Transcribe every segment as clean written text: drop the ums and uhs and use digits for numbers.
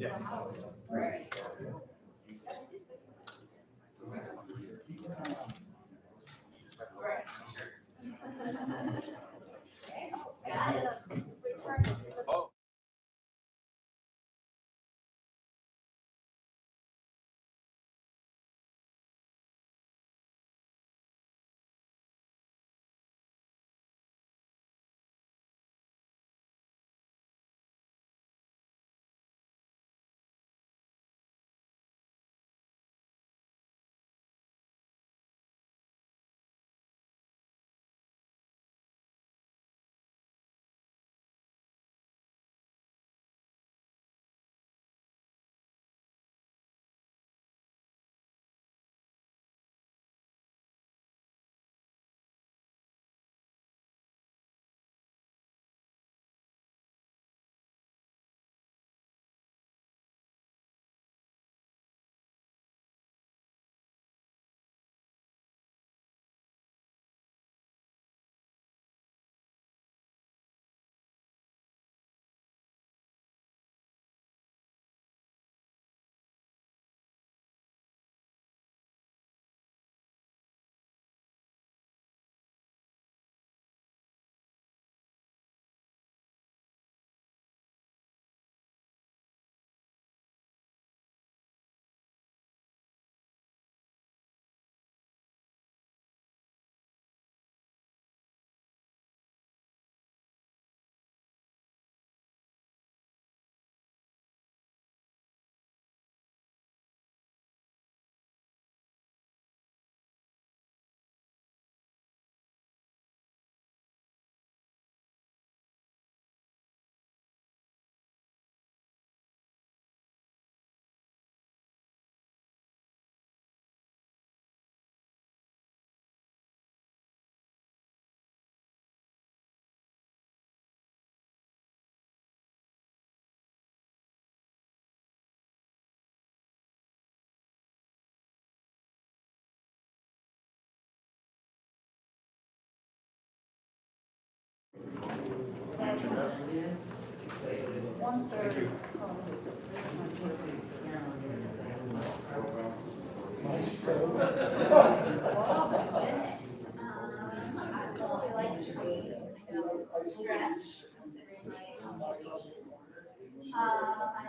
I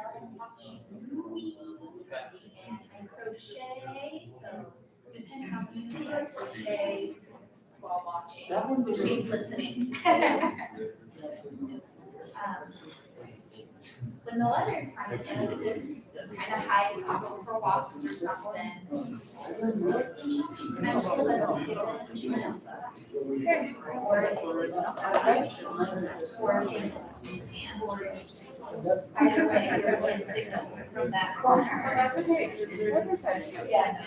like watching movies and I crochet, so depending on the movie, I crochet while watching, which means listening. When the weather's nice, I like to kind of hike, or go for walks or something. I feel that I'll get into it. Either way, you're going to signal from that corner. That's okay. Yeah.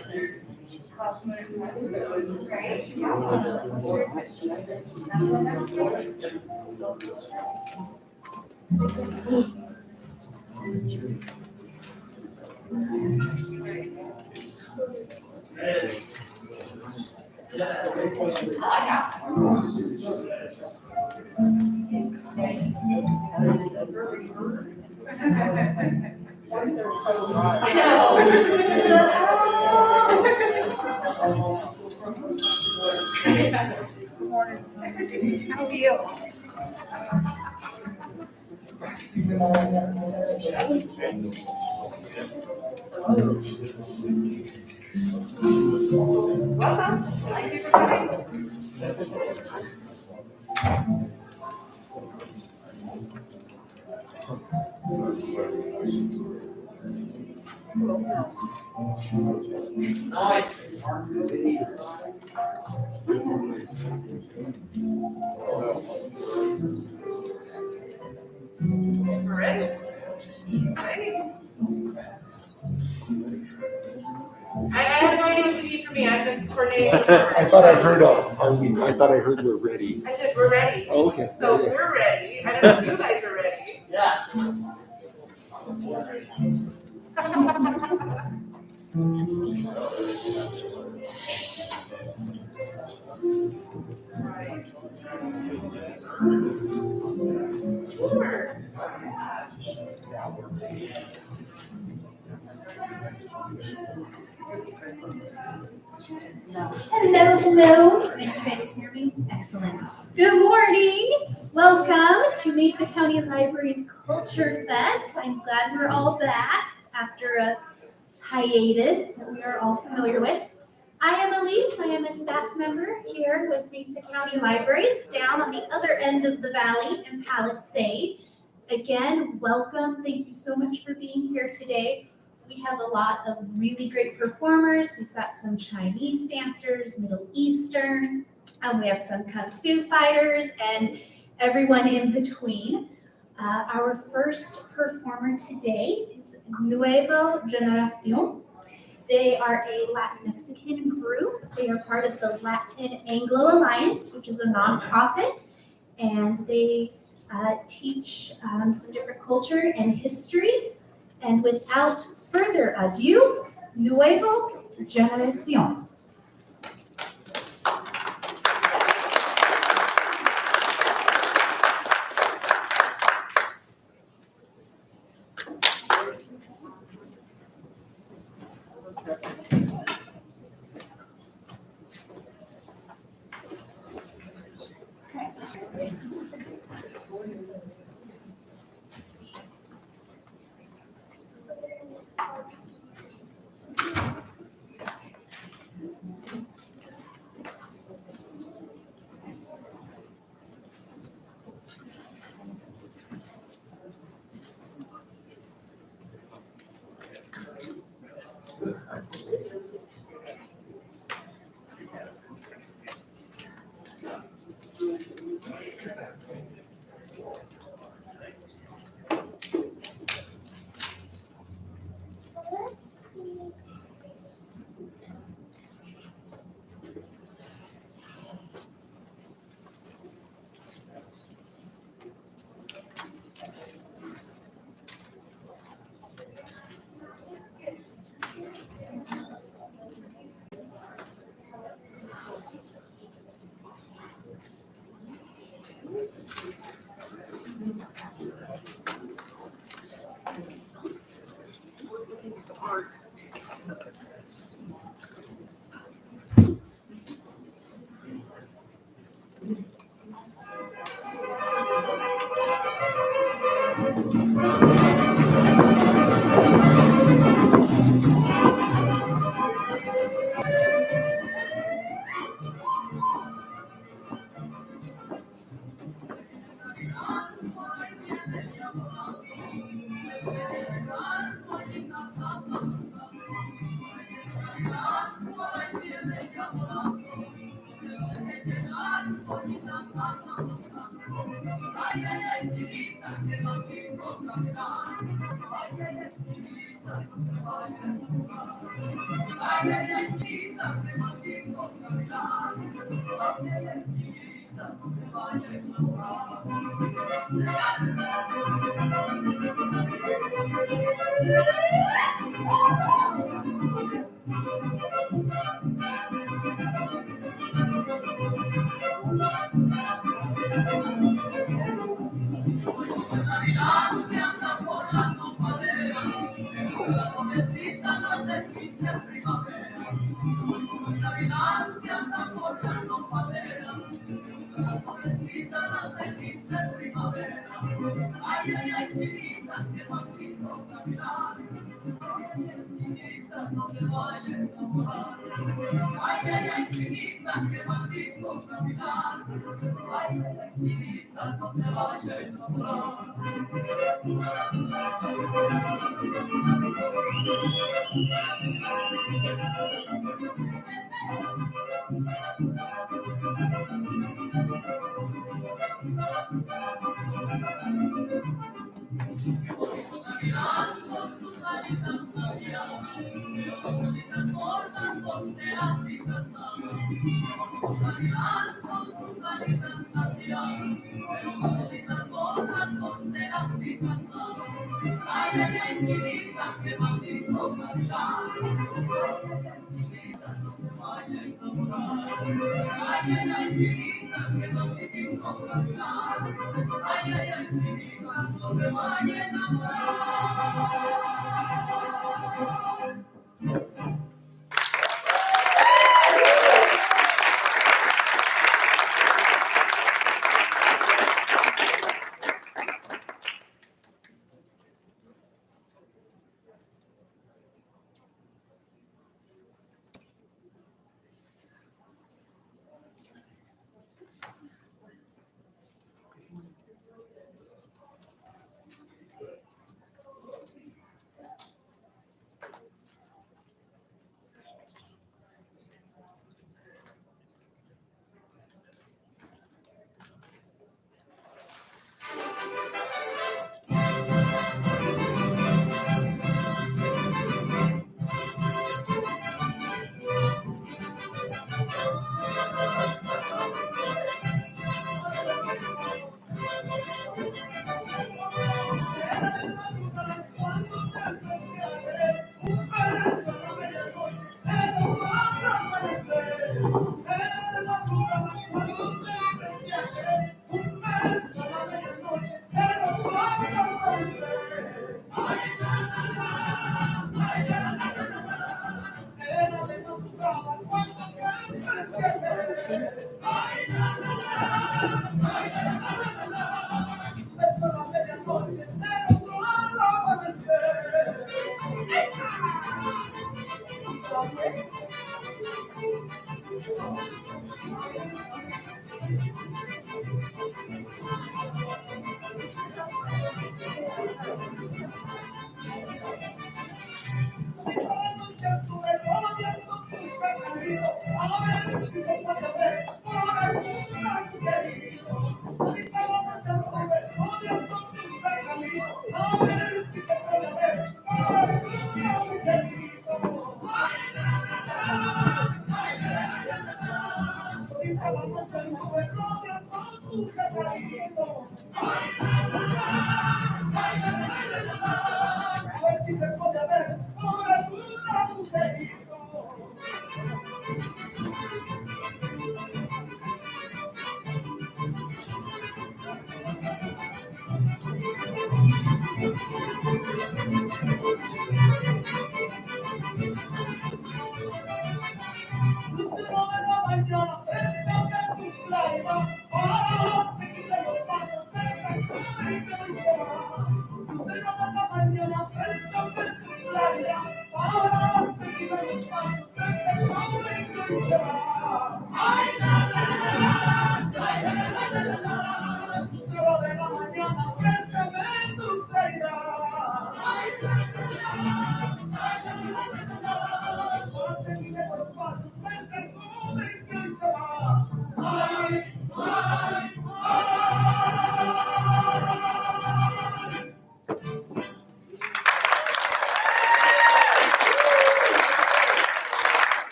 How do you? Welcome. Thank you for coming. Ready? Ready? I have no idea what you need from me. I'm just coordinating. I thought I heard we're ready. I said, we're ready. Oh, okay. So we're ready. I don't know if you guys are ready. Yeah. Sure. Hello, hello. Can you guys hear me? Excellent. Good morning. Welcome to Mesa County Library's Culture Fest. I'm glad we're all back after a hiatus that we are all familiar with. I am Elise. I am a staff member here with Mesa County Libraries down on the other end of the valley in Palisade. Again, welcome. Thank you so much for being here today. We have a lot of really great performers. We've got some Chinese dancers, Middle Eastern, we have some Kung Fu fighters, and everyone in between. Our first performer today is Nuevo Generacion. They are a Latin Mexican group. They are part of the Latin Anglo Alliance, which is a nonprofit, and they teach some different culture and history. And without further ado, Nuevo Generacion.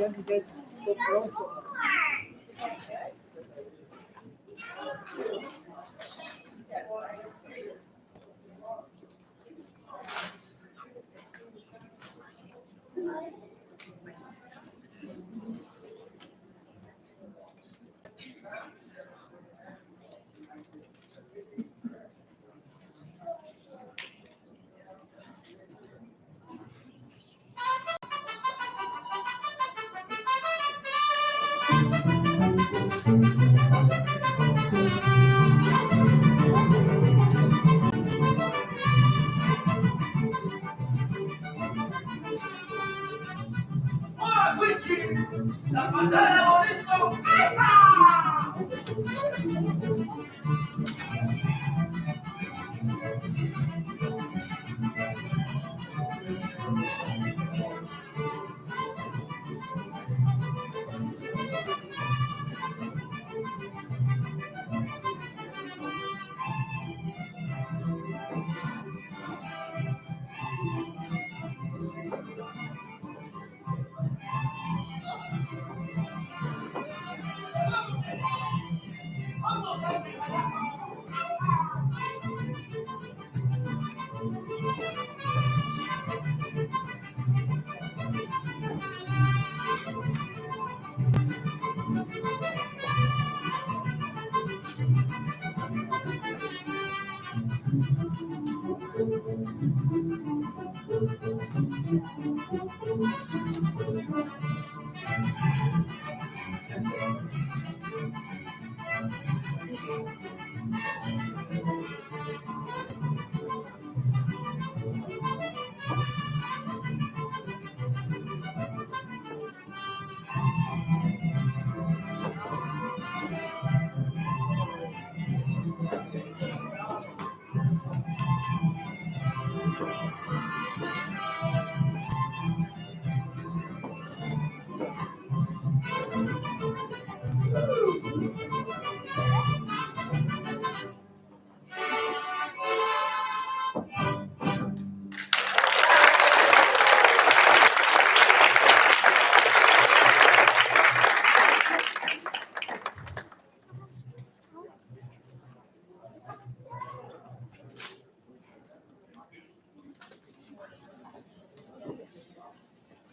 done, you guys go also.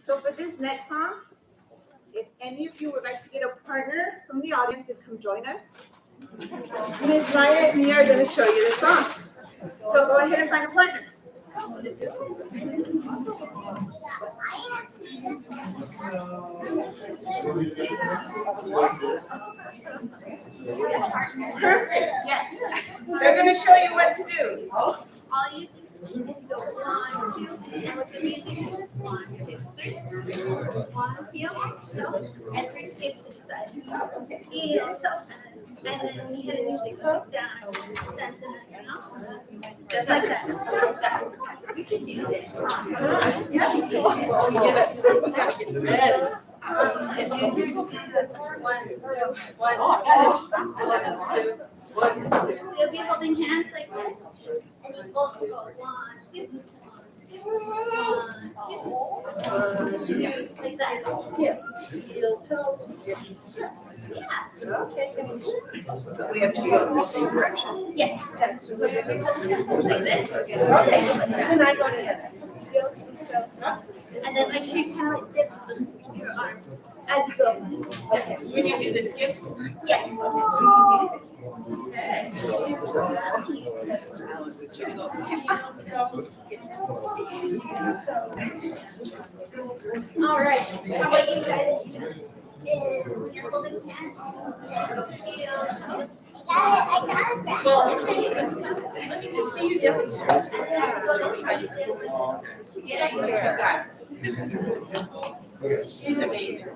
So for this next song, if any of you would like to get a partner from the audience and come join us, Miss Maya and me are going to show you the song. So go ahead and find a partner. Perfect, yes. They're going to show you what to do. All you do is go 1, 2, and with the music, 1, 2, 3. 1 heel, toe, and 3 skips inside. Heel, toe, and then when you hit the music, goes down, down, just like that. You can do this. It's easier to do this. 1, 2, 1, 2, 1, 2. So you'll be holding hands like this, and you both go 1, 2, 1, 2, 1, 2, like that. Yeah. We have to go in the same direction. Yes. So you'll be holding hands like this. Okay. And I go together. And then make sure you kind of like dip your arms as you go. When you do the skip, Yes. All right. What you guys do is when you're holding hands, go heel. I got it. well, let me just see you demonstrate. And then go this way. Yeah, you got it. She's amazing.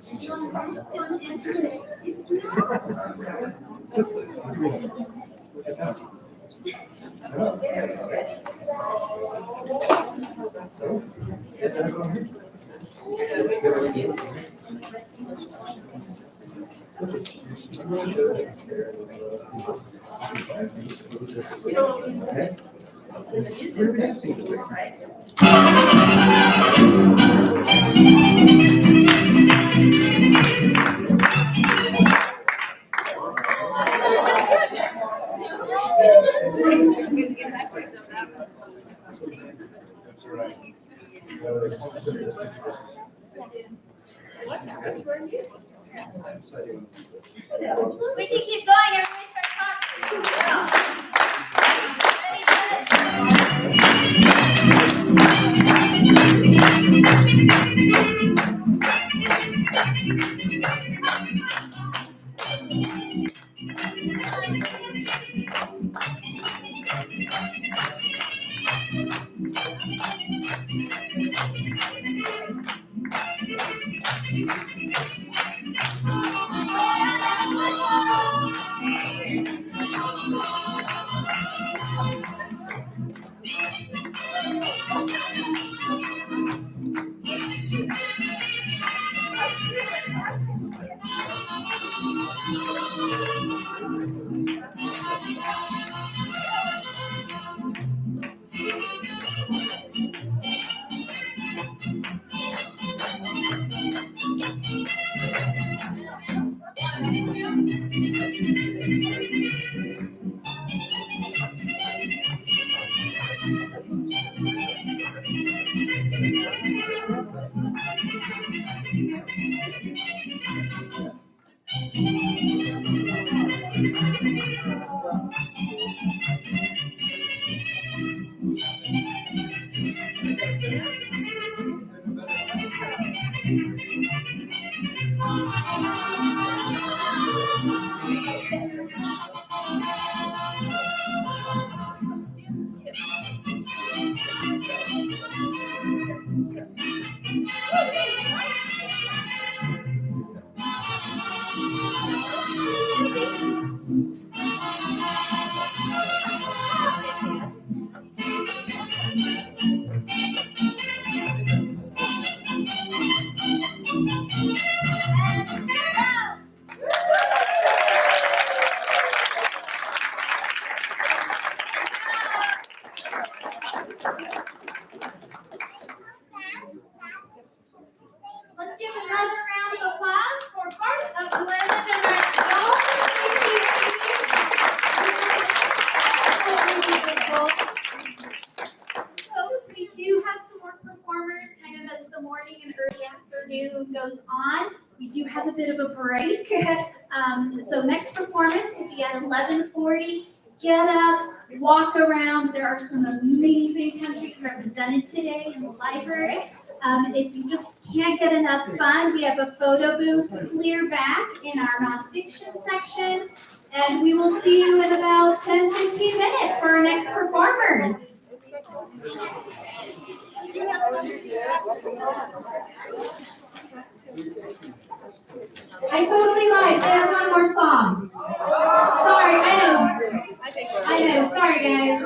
That's right. We can keep going, everybody start talking. Let's give another round of applause for part of the Atlanta Direct Folks, we do have some more performers kind of as the morning and early afternoon goes on. We do have a bit of a break. So next performance will be at 11:40. Get up, walk around. There are some amazing countries represented today in the library. If you just can't get enough fun, we have a photo booth clear back in our nonfiction section. And we will see you in about 10-15 minutes for our next performers. I totally lied. They have one more song. Sorry, I know. Sorry, guys.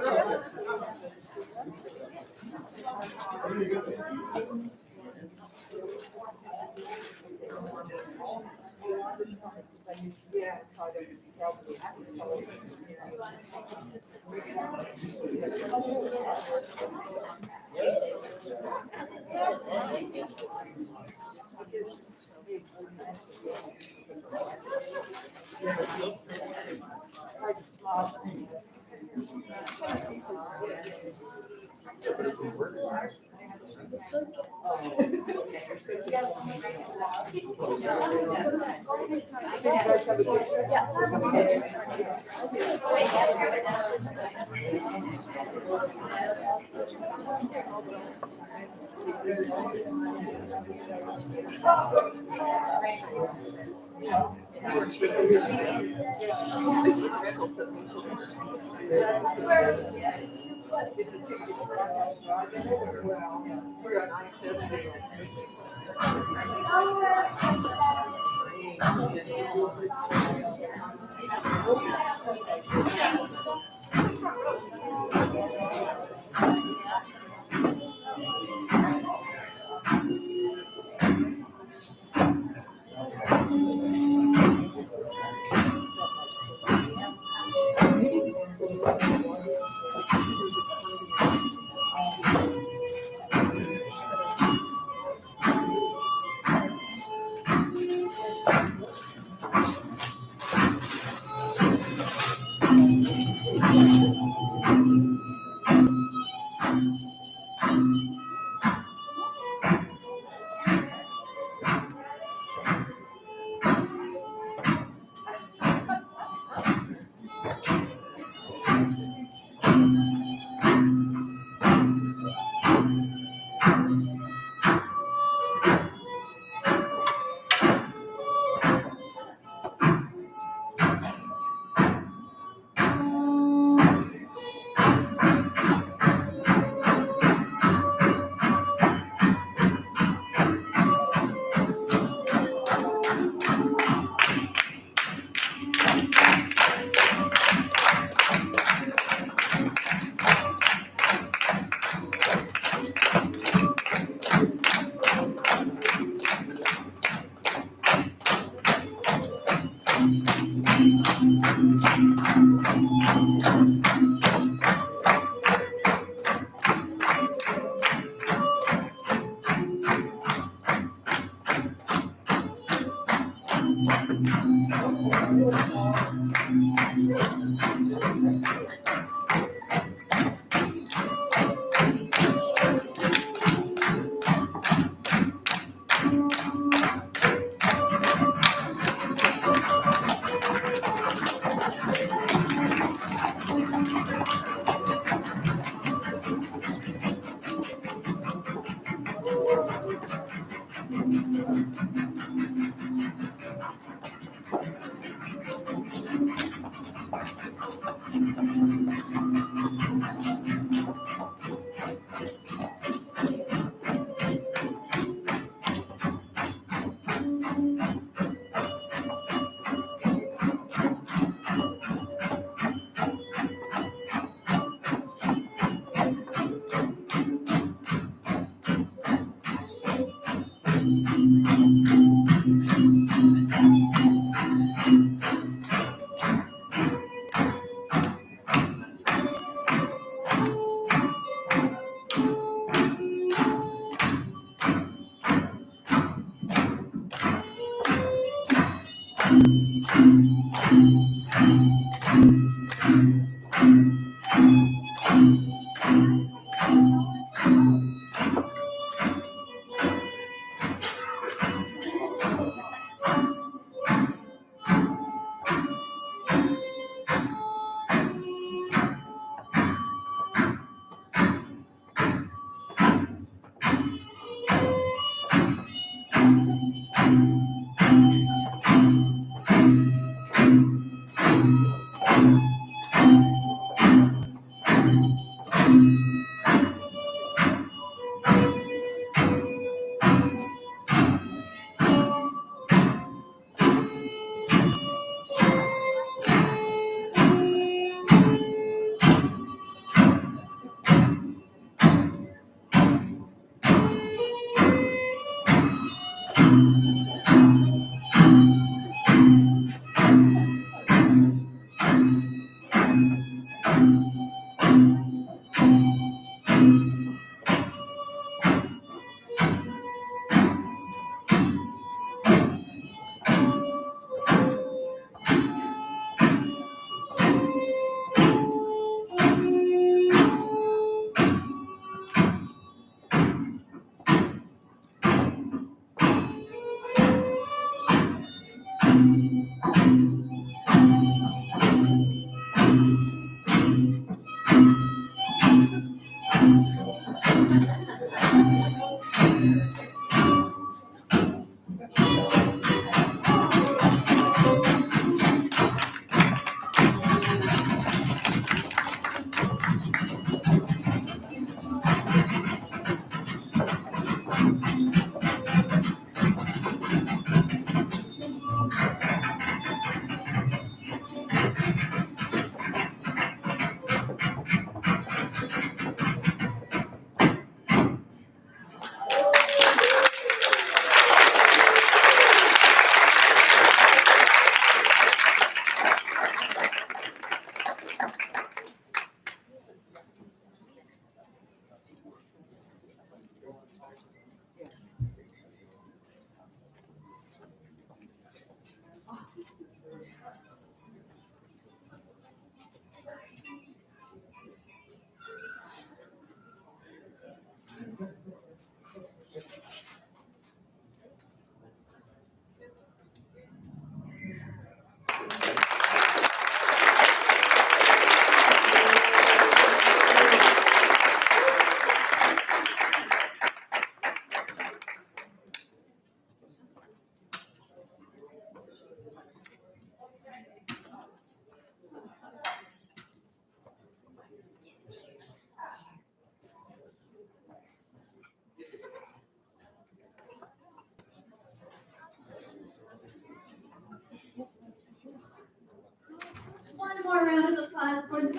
Final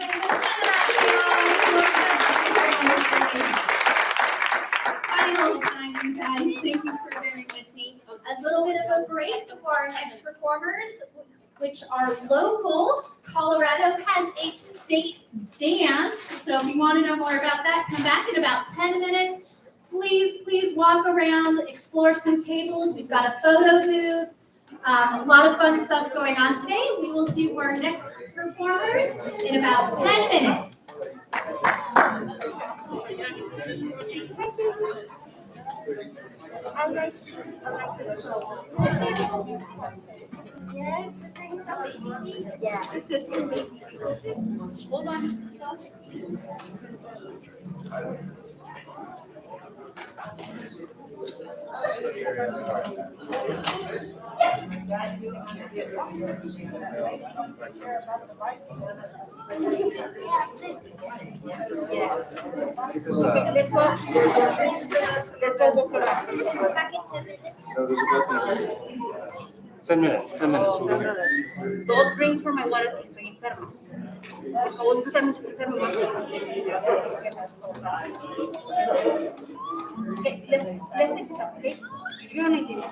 time, you guys. Thank you for bearing with me. A little bit of a break before our next performers, which are local. Colorado has a state dance. So if you want to know more about that, come back in about 10 minutes. Please walk around, explore some tables. We've got a photo booth. A lot of fun stuff going on today. We will see our next performers in about 10 minutes. Hold on. Let's go for that. 10 minutes, 10 minutes. Don't drink from my water, estoy enferma. Por favor, tú también estás enferma. Okay, let's take this up, okay? You don't need it.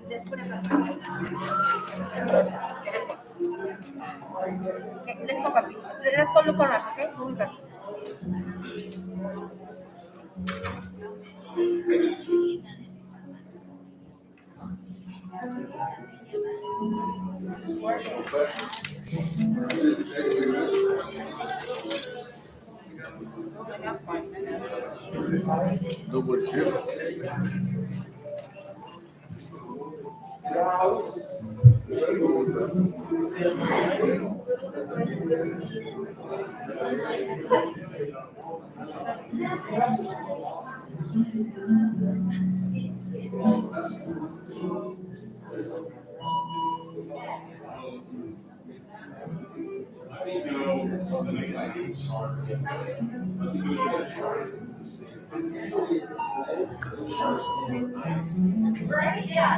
Let's put it back. Okay, let's go, papi. Let's go look around, okay? We'll be back. Nobody's here. Right? Yeah.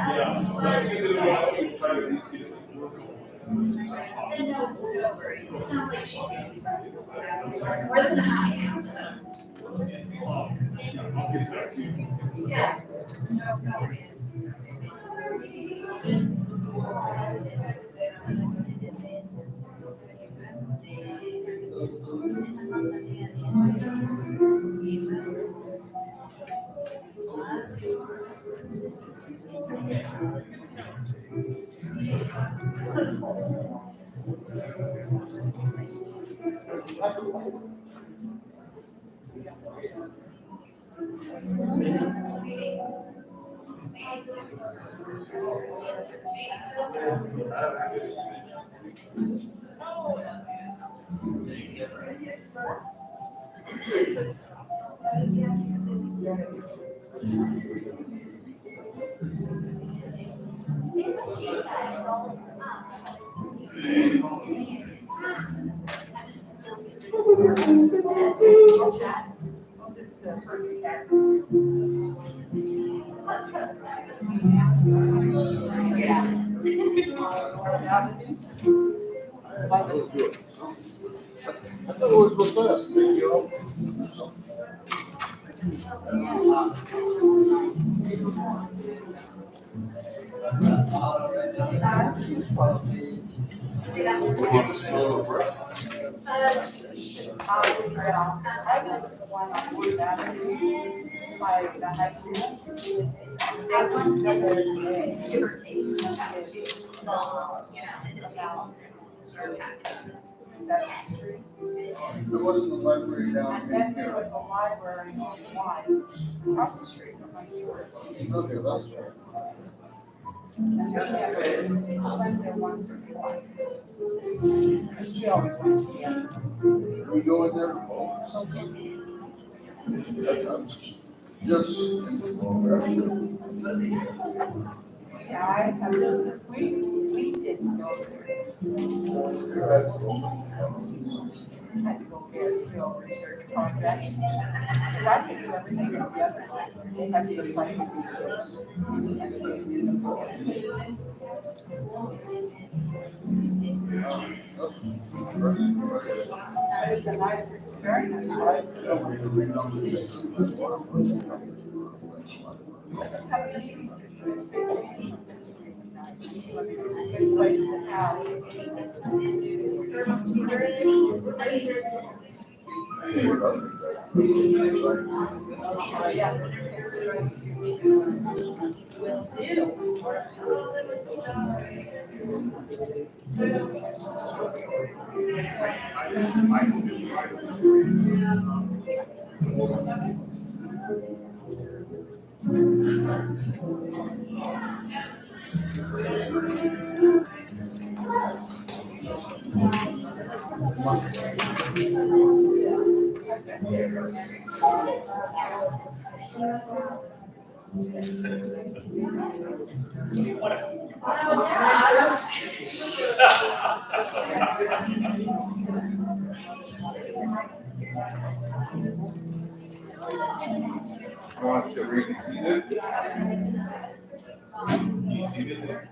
More than I am, so. Yeah. I thought it was with us, you know? Want to smell the breath? Give or take, so that's you know, There wasn't a library down And here. then there was a library on Wise, across the street from my store. Okay, that's right. And I went there once or twice. And she always went to the We go in there. Just in the Yeah, we didn't go there. Had to go get field research projects. So I could do everything together. They had the encyclopedias. But it's a nice, it's very nice. It's like the house. There must be very, I mean, there's. Will do. Want to read it? You see it there?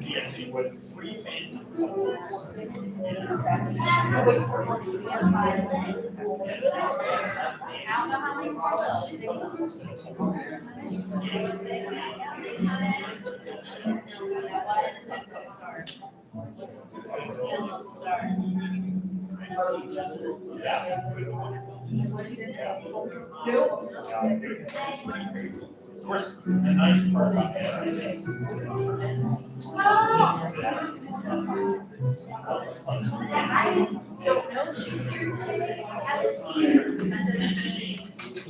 Yes, you would. What do you think? I don't know how many more Of course, the nice part about that is. I don't know if she's here today. I haven't seen her.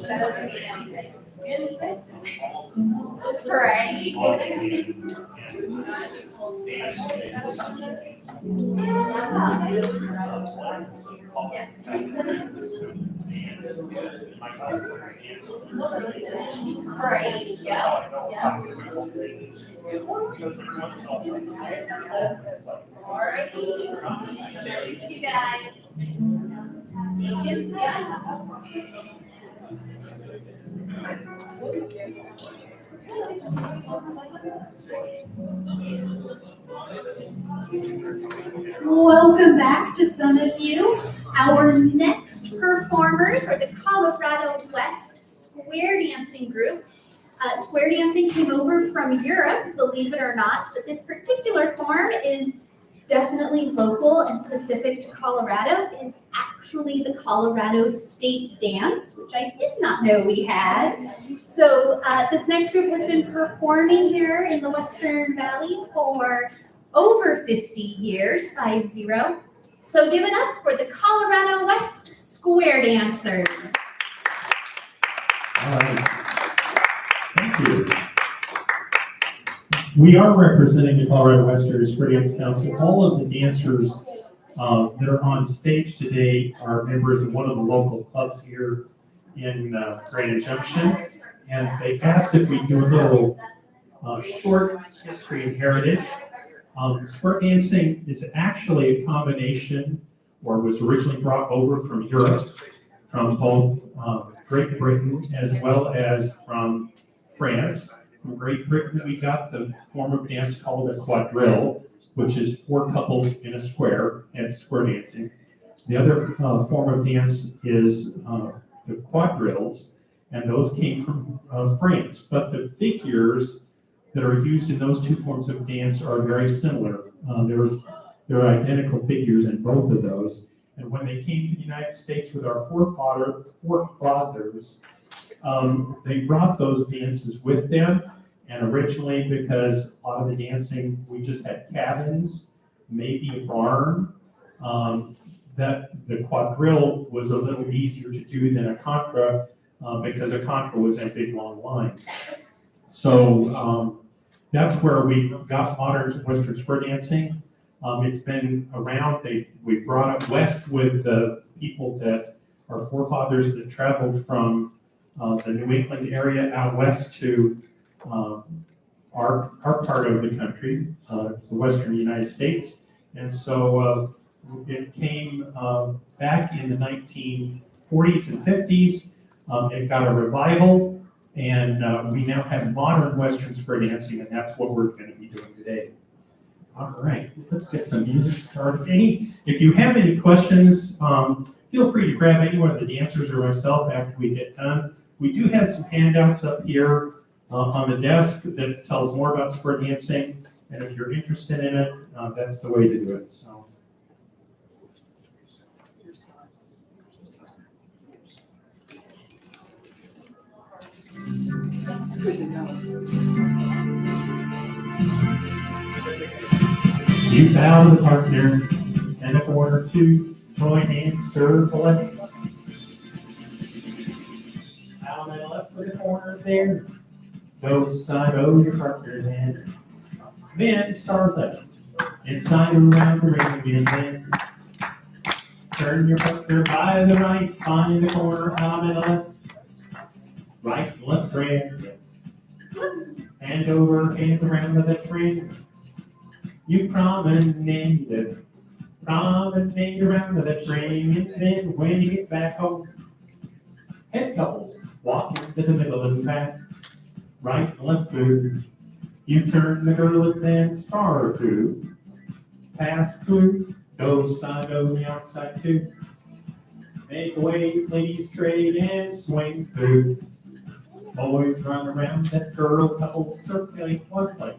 That doesn't mean anything. Right? Yes. Right, yeah, yeah. Alright. You guys. Welcome back to some of you. Our next performers are the Colorado West Square Dancing Group. Square dancing came over from Europe, believe it or not, but this particular form is definitely local and specific to Colorado. It is actually the Colorado State Dance, which I did not know we had. So this next group has been performing here in the Western Valley for over 50 years, 50. So give it up for the Colorado West Square Dancers. All right. Thank you. We are representing the Colorado Western Square Dance Council. All of the dancers that are on stage today are members of one of the local clubs here in Grand Junction. And they asked if we do a little short history and heritage. Square dancing is actually a combination, or was originally brought over from Europe, from both Great Britain as well as from France. From Great Britain, we got the form of dance called a quadrille, which is 4 couples in a square, and square dancing. The other form of dance is the quadrilles, and those came from France. But the figures that are used in those 2 forms of dance are very similar. There are identical figures in both of those. And when they came to the United States with our forefathers, they brought those dances with them. And originally, because a lot of the dancing, we just had cabins, maybe a barn, that the quadrille was a little easier to do than a contra, because a contra was in big long lines. So that's where we got modern Western square dancing. It's been around. We brought it west with the people that our forefathers that traveled from the New England area out west to our part of the country, the western United States. And so it came back in the 1940s and 50s. It got a revival, and we now have modern Western square dancing, and that's what we're going to be doing today. All right, let's get some music started. If you have any questions, feel free to grab any one of the dancers or myself after we get done. We do have some handouts up here on the desk that tells more about square dancing, and if you're interested in it, that's the way to do it. So. That's good to know. You bow to the partner, and a corner 2, join hands, circle it. Bow and left to the corner there. Go side over your partner's hand. Then start left. Inside around the ring again. Then turn your partner by the right. Find the corner out and left. Right, left, friend. Hand over, hands around the left friend. You promenade around the left ring, and then when you get back home, head couples walk into the middle of the path. Right and left through. You turn the girl and then star through. Pass through. Go side over the outside too. Make way, ladies trade and swing through. Boys run around that girl, couple circulate one place.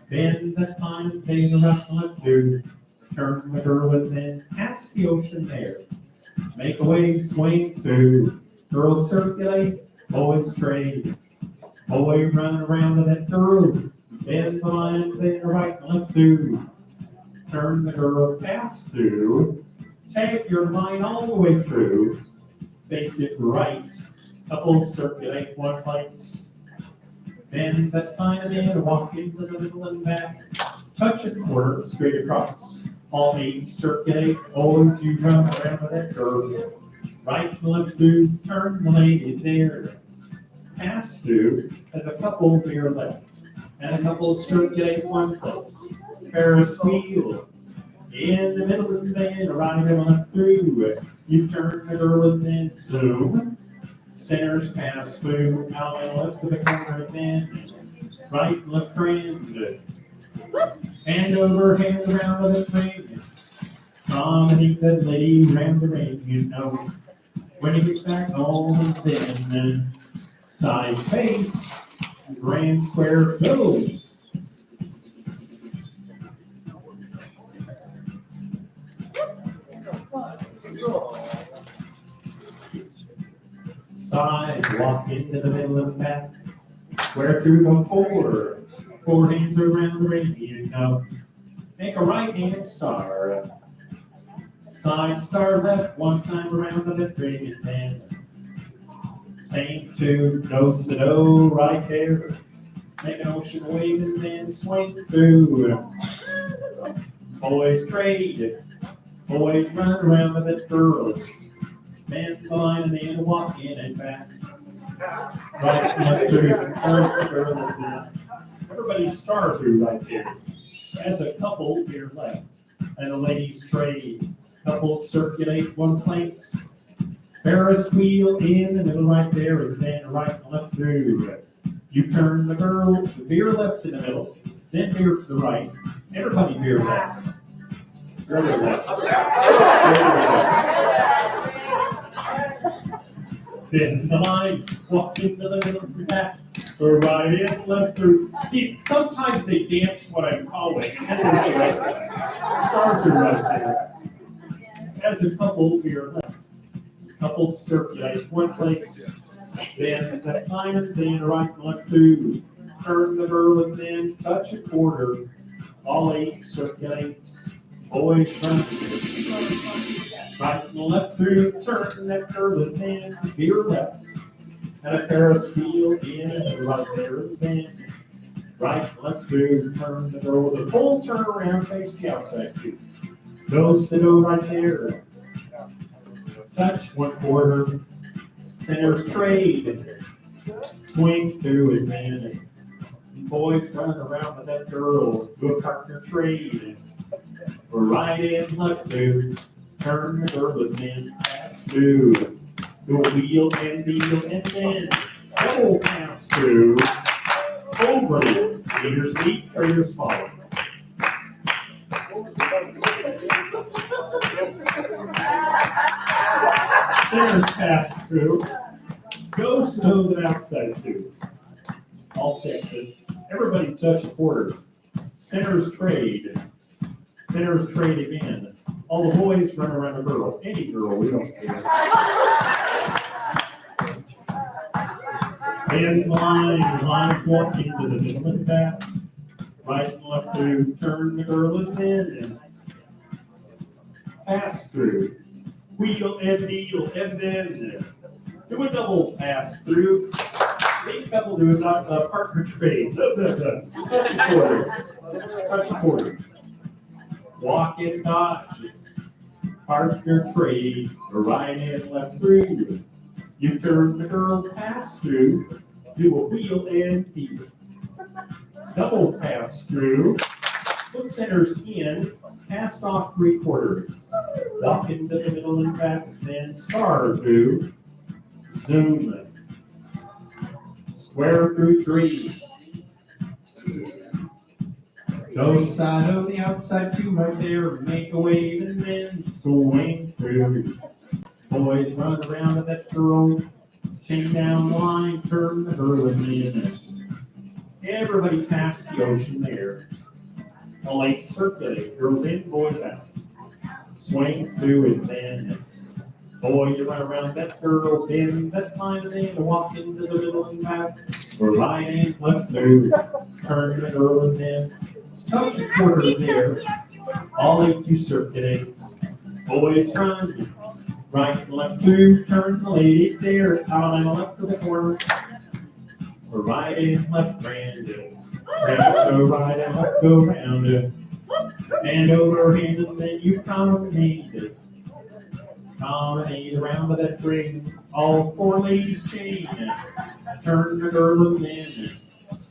Bend that fine thing around the left through. Turn the girl and then pass the ocean there. Make a way, swing through. Girls circulate, boys trade. Boy run around that girl. Bend the line thing right and left through. Turn the girl, pass through. Take your line all the way through. Face it right. Couples circulate one place. Bend that fine in, walk into the middle and back. Touch a quarter, straight across. All 8 circulate, always you run around with that girl. Right and left through, turn the lady there. Pass through, as a couple to your left. And a couple circulate one place. Ferris wheel. In the middle of the band, right and left through. You turn the girl and then zoom. Centers pass through, out and left to the corner and then right and left friend. Hand over, hands around with a friend. Promenade that lady around the ring, you know. When you get back home, then side face, grand square goes. Side, walk into the middle of the path. Square through, go forward. 4 hands around the ring, you know. Make a right hand star. Side star left, 1 time around the left ring, and then same 2, do, right there. make an ocean wave and then swing through. Boys trade, boys run around with that girl. Man the line and then walk in and back. Right, left through, turn the girl is in. Everybody star through right there. As a couple, you're left, and the ladies trade. Couples circulate one place. Ferris wheel in the middle right there, and then right and left through. You turn the girl, veer left in the middle, then veer to the right. Everybody veer left. Really left. Then the line, walk into the middle of the back. Go right in, left through. See, sometimes they dance what I call it. Star through right there. As a couple, veer left. Couples circulate one place. Then the climber, then right and left through. Turn the girl and then touch a quarter. All eight circulate. Boys run. Right and left through. Turn that girl and then veer left. And a Ferris wheel in and right there is the bend. Right and left through. Turn the girl with a full turn around, face the outside too. Go sit over right there. Touch one quarter. Centers trade. Swing through it, man. Boys run around with that girl. Go partner trade. Right in, left through. Turn the girl and then pass through. Go wheel and deal and then double pass through. Over. Leaders lead or yours follow. Centers pass through. Goes to the outside too. All Texas. Everybody touch a quarter. Centers trade. Centers trade again. All the boys run around the girl. Any girl, we don't care. In line walk into the middle of the path. Right and left through. Turn the girl and then pass through. Wheel and deal and then do a double pass through. Big couple do a partner trade. Touch a quarter. Touch a quarter. Walk and dodge. Partner trade. Right and left through. You turn the girl pass through. Do a wheel and deal. Double pass through. Put centers in. Passed off 3/4. Walk into the middle and back, then star through. Zoom. Square through 3. Go side on the outside two right there. Make a wave and then swing through. Boys run around with that girl. Chain down line, turn the girl and then. Everybody past the ocean there. A lake circulate. Girls in, boys out. Swing through and then. Boy, you run around that girl, bend that line and then walk into the middle and back. Or right and left through. Turn the girl and then. Touch the quarter there. All eight you circulate. Boys run. Right and left through. Turn the lady there. Out and left to the corner. Or right and left round it. Go right and left, go round it. And overhand and then you promenade it. Promenade around with that ring. All 4 ladies chain. Turn the girl and then.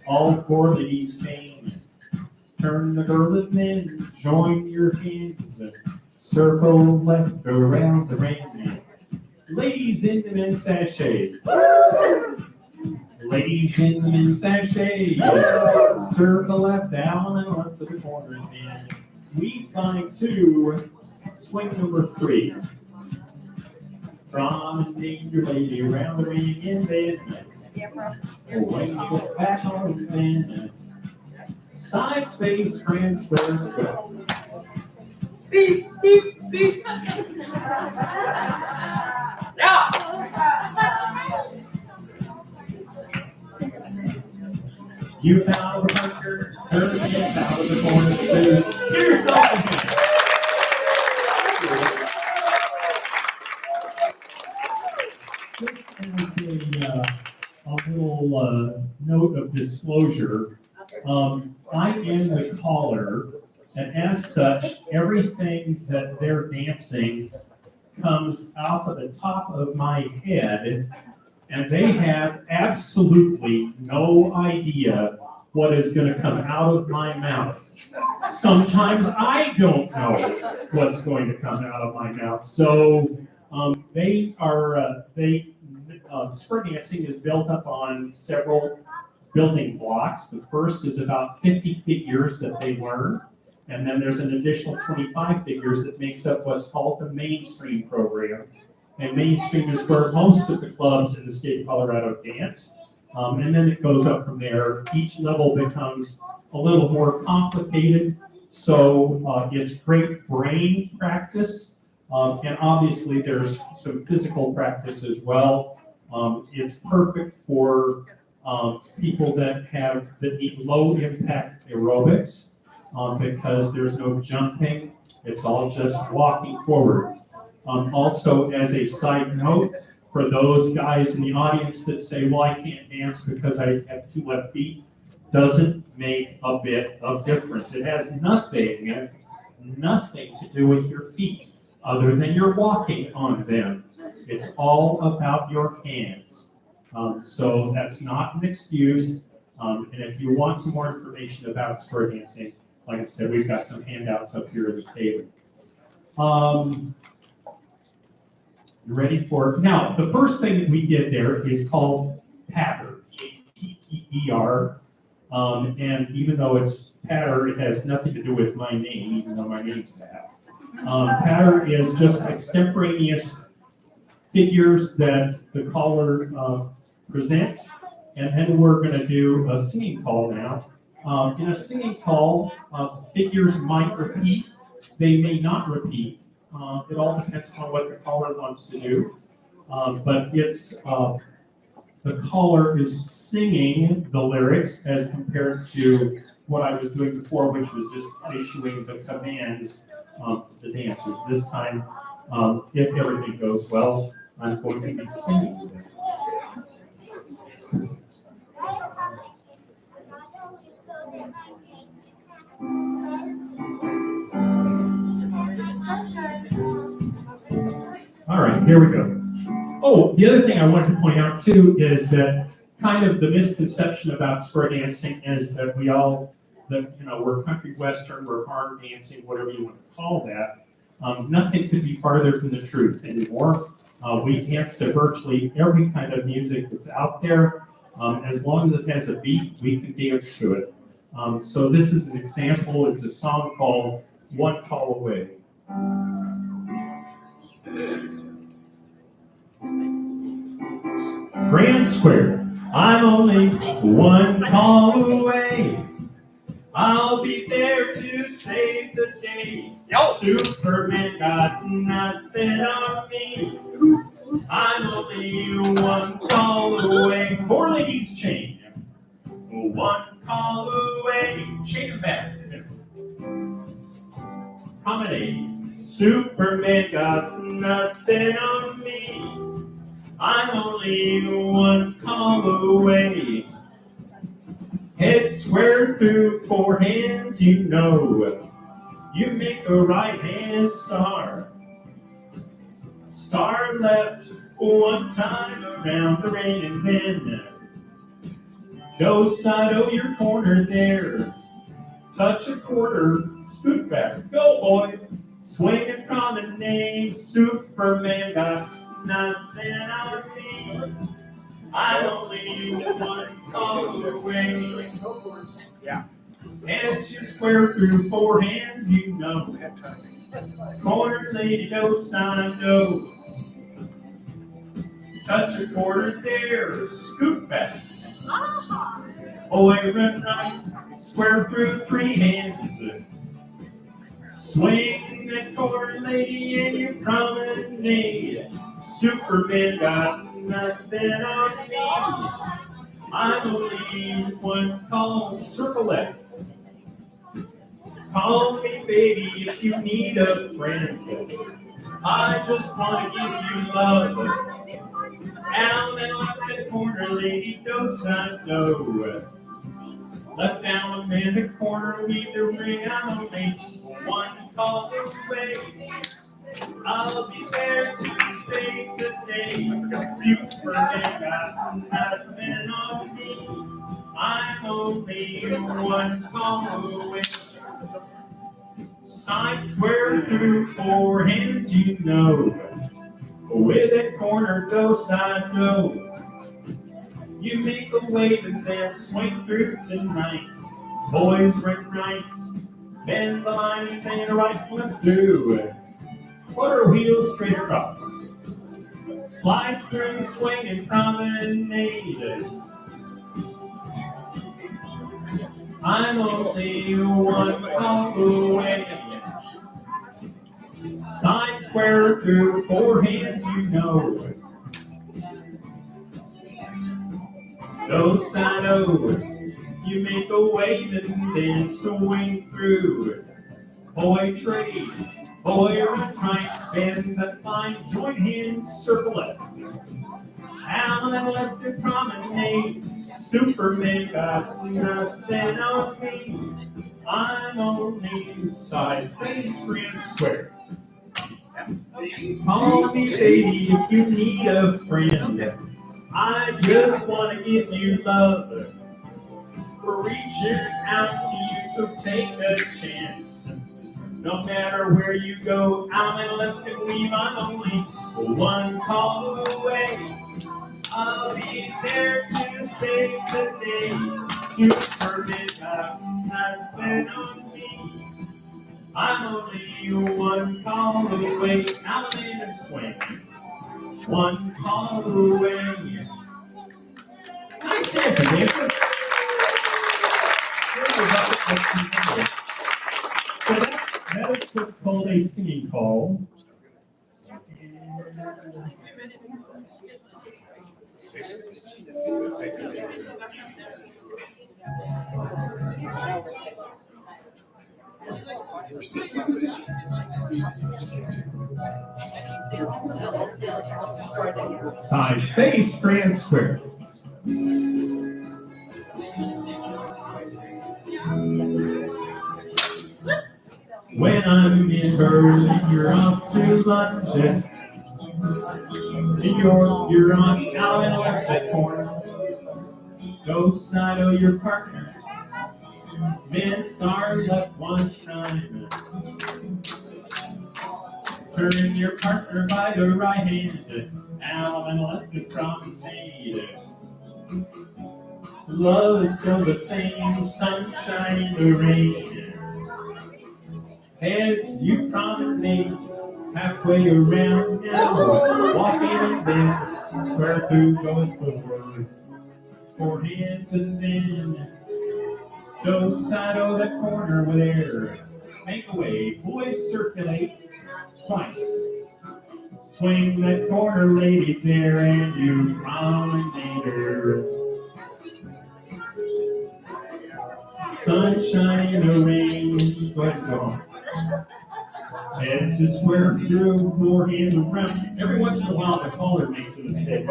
All 4 ladies chain. Turn the girl and then. Join your hands. Circle left around the ring. Ladies in the men's sachet. Ladies in the men's sachet. Circle left down and left to the corner. And we find 2. Swing number 3. Promenade your lady around the ring and then. Away you go back on the then. Side space transfer. Go. Beep, beep, beep. Yeah. You found the bunker, turn it out of the corner, too. Give yourself a hand. Just as a little note of disclosure, I am the caller, and as such, everything that they're dancing comes off of the top of my head, and they have absolutely no idea what is going to come out of my mouth. Sometimes I don't know what's going to come out of my mouth. So spur dancing is built up on several building blocks. The first is about 50 figures that they learn, and then there's an additional 25 figures that makes up what's called the mainstream program. And mainstream is where most of the clubs in the state of Colorado dance. And then it goes up from there. Each level becomes a little more complicated. So it's great brain practice. And obviously there's some physical practice as well. It's perfect for people that need low impact aerobics because there's no jumping. It's all just walking forward. Also, as a side note, for those guys in the audience that say, well, I can't dance because I have 2 left feet, doesn't make a bit of difference. It has nothing to do with your feet other than you're walking on them. It's all about your hands. So that's not an excuse. And if you want some more information about spur dancing, like I said, we've got some handouts up here at the table. You ready for, now, the first thing that we did there is called patter, P-A-T-T-E-R. And even though it's patter, it has nothing to do with my name, even though my name's Pat. Patter is just extemporaneous figures that the caller presents. And then we're going to do a singing call now. In a singing call, figures might repeat, they may not repeat. It all depends on what the caller wants to do. But it's the caller is singing the lyrics as compared to what I was doing before, which was just issuing the commands to the dancers. This time, if everything goes well, I'm going to be singing. All right, here we go. Oh, the other thing I wanted to point out too is that kind of the misconception about spur dancing is that we're country western, we're barn dancing, whatever you want to call that. Nothing could be farther from the truth anymore. We dance to virtually every kind of music that's out there. As long as it has a beat, we can dance to it. So this is an example. It's a song called One Call Away. Grand Square, I'm only one call away. I'll be there to save the day. Superman got nothing on me. I'm only one call away. 4 ladies chain. One call away. Shake it back. Promenade. Superman got nothing on me. I'm only one call away. Head square through 4 hands, you know. You make a right hand star. Star left 1 time around the ring and then go side of your corner there. Touch a quarter, scoot back, go boy. Swing and promenade, Superman got nothing on me. I'm only one call away. Yeah. Hands you square through 4 hands, you know. Corner lady, no sign, no. Touch a quarter there, scoot back. Boy, run right, square through 3 hands. Swing that corner lady and you promenade. Superman got nothing on me. I'm only one call, circle left. Call me baby if you need a friend. I just want to give you love. Down and left that corner lady, no sign, no. Left down in the corner, leave the ring, I'm only one call away. I'll be there to save the day. Superman got nothing on me. I'm only one call away. Side square through four hands, you know. With that corner, go side, go. You make a wave and then swing through tonight. Boys break rights, bend the line, bend right flip through. Quarter wheels straight across. Slide through, swing and promenade. I'm only one call away. Side square through four hands, you know. Go side over. You make a wave and then swing through. Boy trade, boy right, bend the line, join hands, circle left. Out and left to promenade. Superman got nothing on me. I'm only side space grand square. Call me baby if you need a friend. I just want to give you love. Reaching out to you, so take a chance. No matter where you go, out and left and leave, I'm only one call away. I'll be there to save the day. Superman got nothing on me. I'm only one call away. Out and swing. One call away. Nice dancing, David. So that is what's called a singing call. Side face grand square. When I'm in Berlin, you're off to London. In York, you're on out and left that corner. Go side of your partner. Then star left one time. Turn your partner by the right hand. Out and left the promenade. Love is still the same, sunshine in the rain. Heads you promenade, halfway around now. Walking and then square through, going forward. Four hands and then go side of that corner with air. Make a wave, boys circulate twice. Swing that corner, lady there, and you promenade her. Sunshine in the rain, go ahead and go on. Head to square through, four hands around. Every once in a while, the caller makes a mistake.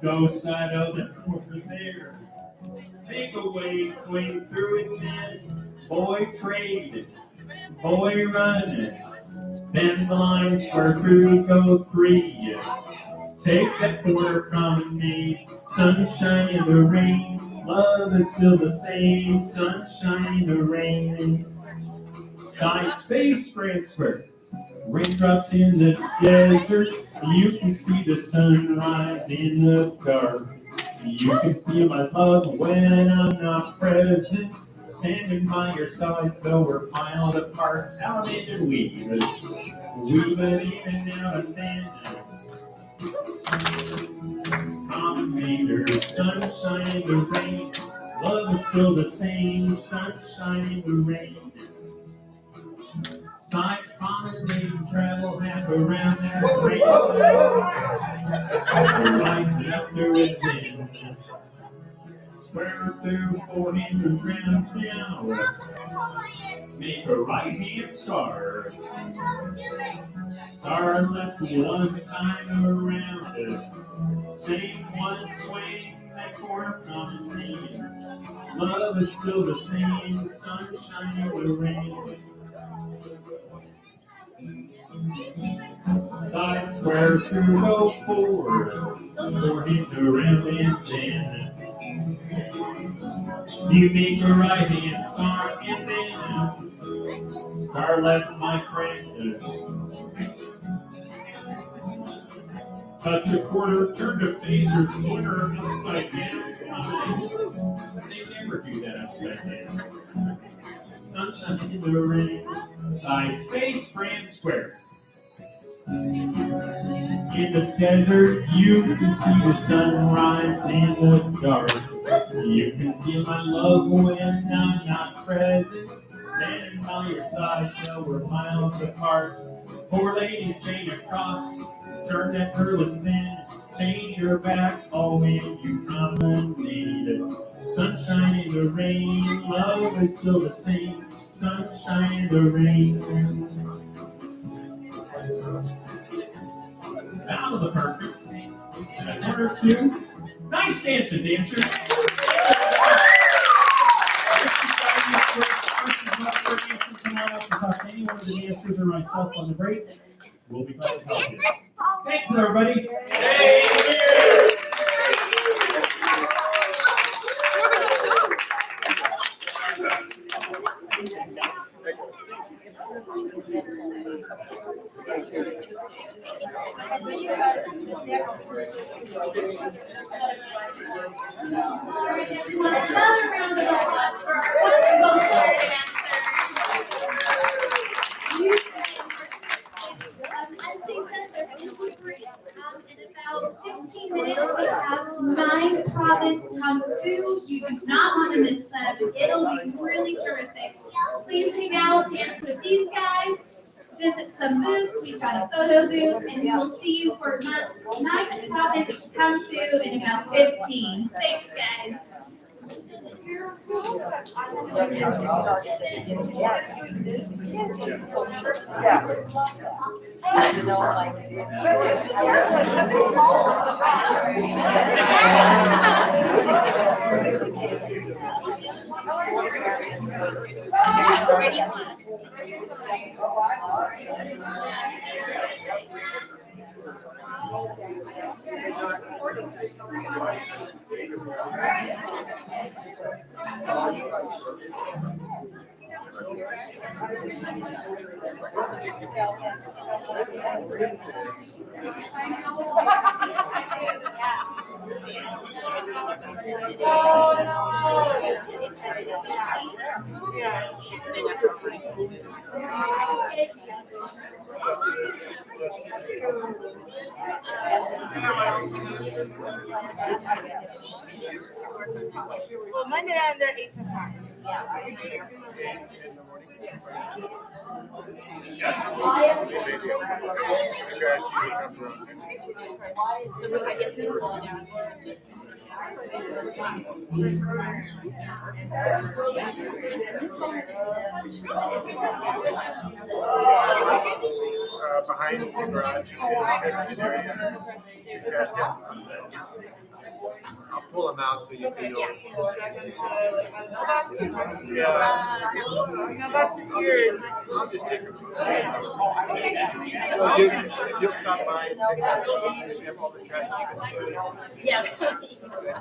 Go side of the corner there. Make a wave, swing through it then. Boy trade, boy run. Bend the line, square through, go three. Take that corner promenade. Sunshine in the rain. Love is still the same. Sunshine in the rain. Side space grand square. Raindrops in the desert. You can see the sunrise in the dark. You can feel my love when I'm not present. Standing by your side, though we're miles apart. Out in and weave it in and out and then. Promenader, sunshine in the rain. Love is still the same. Sunshine in the rain. Side promenade, travel half around that rainbow. Right after it's in. Square through, four hands around now. Make a right hand star. Star left one time around it. Same one swing, that corner promenade. Love is still the same, sunshine in the rain. Side square to go forward, or hit the ramp and then. You make a right hand star and then star left, my friend. Touch a quarter, turn to face or corner upside down. They never do that upside down. Sunshine in the rain, side face, grand square. In the desert, you can see the sunrise in the dark. You can feel my love when I'm not present. Standing by your side till we're miles apart. Four ladies chain across, turn that girl and then chain your back. Oh, when you promenade. Sunshine in the rain, love is still the same. Sunshine in the rain. That was a perfect. And one or two. Nice dancing, dancers. Talk to any one of the dancers or myself on the break. We'll be glad to help you. Thanks, everybody. All right, everyone, another round of applause for our wonderful choir dancers. As they said, there is a break. In about 15 minutes, we have 9 province kung fu. You do not want to miss them. It'll be really terrific. Please hang out, dance with these guys. Visit some booths. We've got a photo booth, and we'll see you for 9 province kung fu in about 15. Thanks, guys. You know, like. Well, Monday I'm there 8 to 5. Behind the garage, fenced area. I'll pull them out so you can. Mailbox is yours. I'll just take them. So if you'll stop by and have all the trash. Yeah.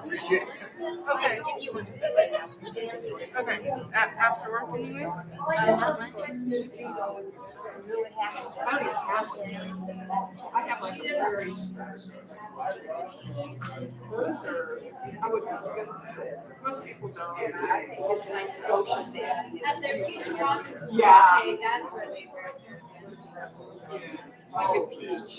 Appreciate it. Okay. Okay. After work anyway? I have like a very. Most people don't. I think it's kind of social dancing. At their future rock. Yeah. Okay, that's really weird. Like a peach.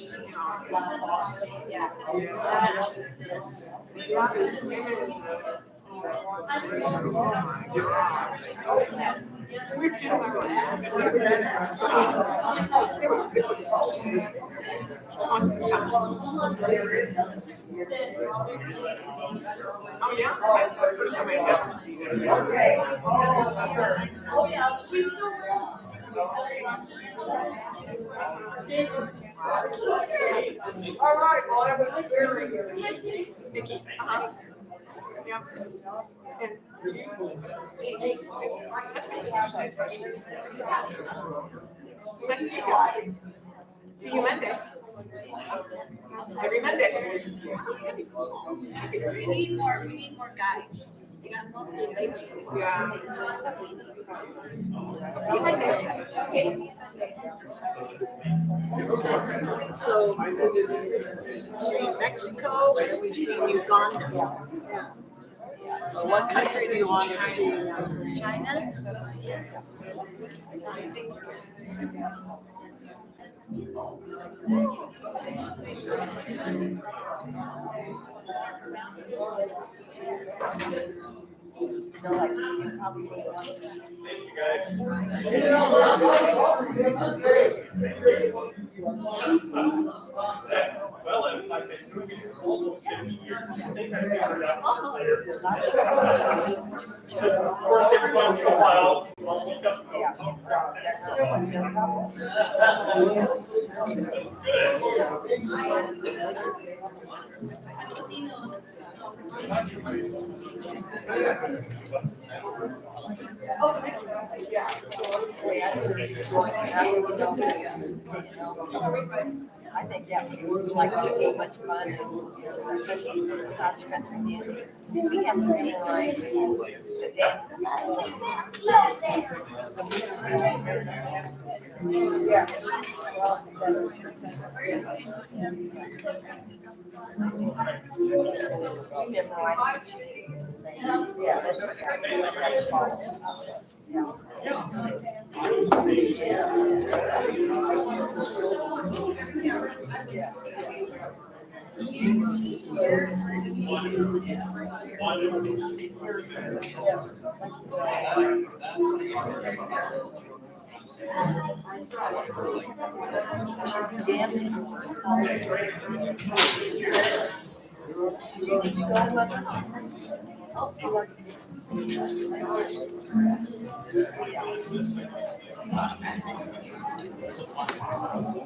We're oh yeah, that's the first time I've ever seen it. Okay. Oh yeah, we still. All right, well, I have a hearing. Nikki. Yeah. And that's my sister's type session. Nice to meet you. See you Monday. Every Monday. We need more guys. We got mostly ladies. Yeah. See you Monday. So we've seen Mexico and we've seen Uganda. Yeah. So what country do you want to see? China. Like, you probably want Well, if I say almost 50 years, I think I figured out later. Of course, every once in a while, I'll look up. Yeah, it's they're not I think that was like just as much fun as, especially with the Scotch country dancing. We have to memorize the dance. We memorize the same. Yeah, that's awesome.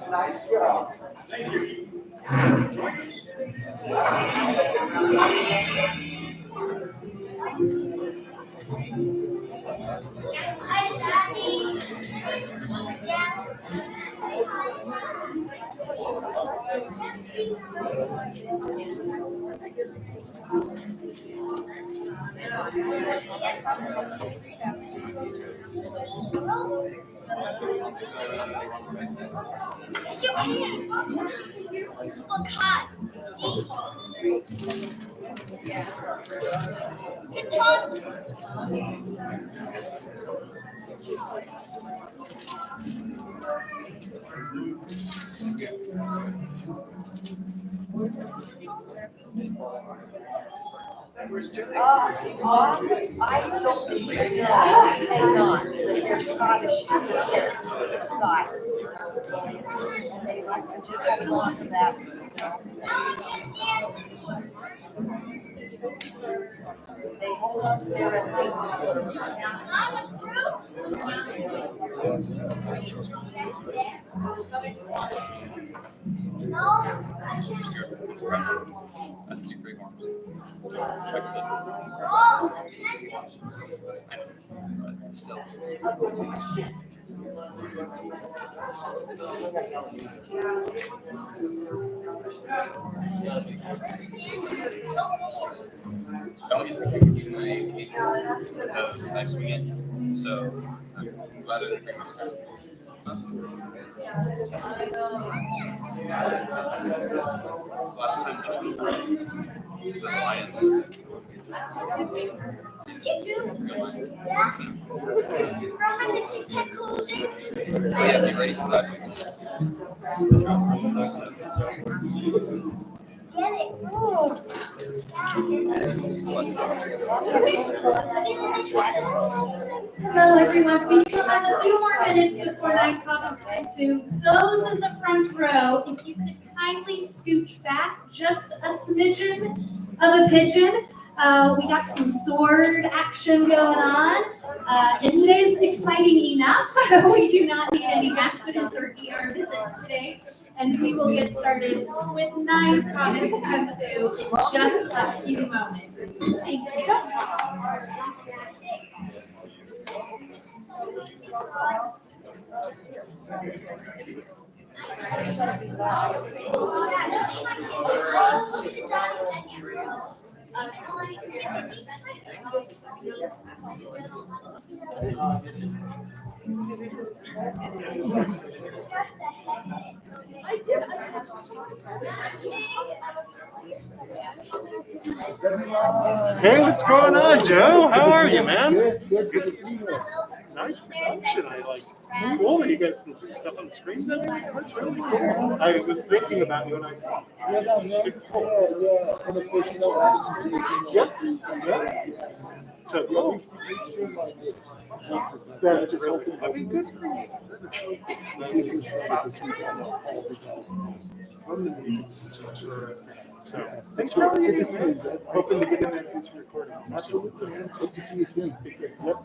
Nice job. Look hot. See? Good talk. I don't say not, but they're Scottish descent, they're Scots. And they like to just hold on to that, They hold on to their Don't get the kick in my nose next weekend, so I'm glad I didn't bring my stuff. Last time Children was the Lions. You do? Yeah. Remember the Tic Tac closing? Yeah, be ready for that. Get it. Ooh. Hello, everyone. We still have a few more minutes before Nine Province heads to those in the front row. If you could kindly scooch back just a smidgen of a pigeon. We got some sword action going on. And today's exciting enough. We do not need any accidents or ER visits today. and we will get started with 9 Province Kung Fu in just a few moments. Thank you. Hey, what's going on, Joe? How are you, man? Good to see you. Nice production. I like. It's cool that you guys can see stuff on the screen. That's really cool. I was thinking about you when I saw. Super cool. Unofficial action. Yep. So cool. That's really cool. I mean, good for you. So, thanks for hoping to get in that future recording. Absolutely, man. Hope to see you soon. Yep.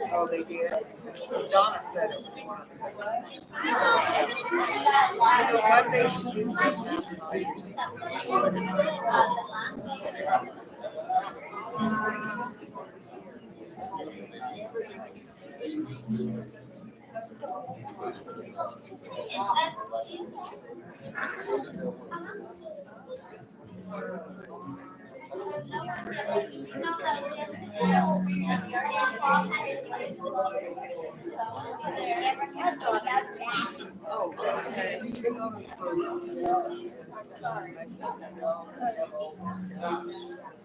Oh, they did. Donna said it was one. What they should do.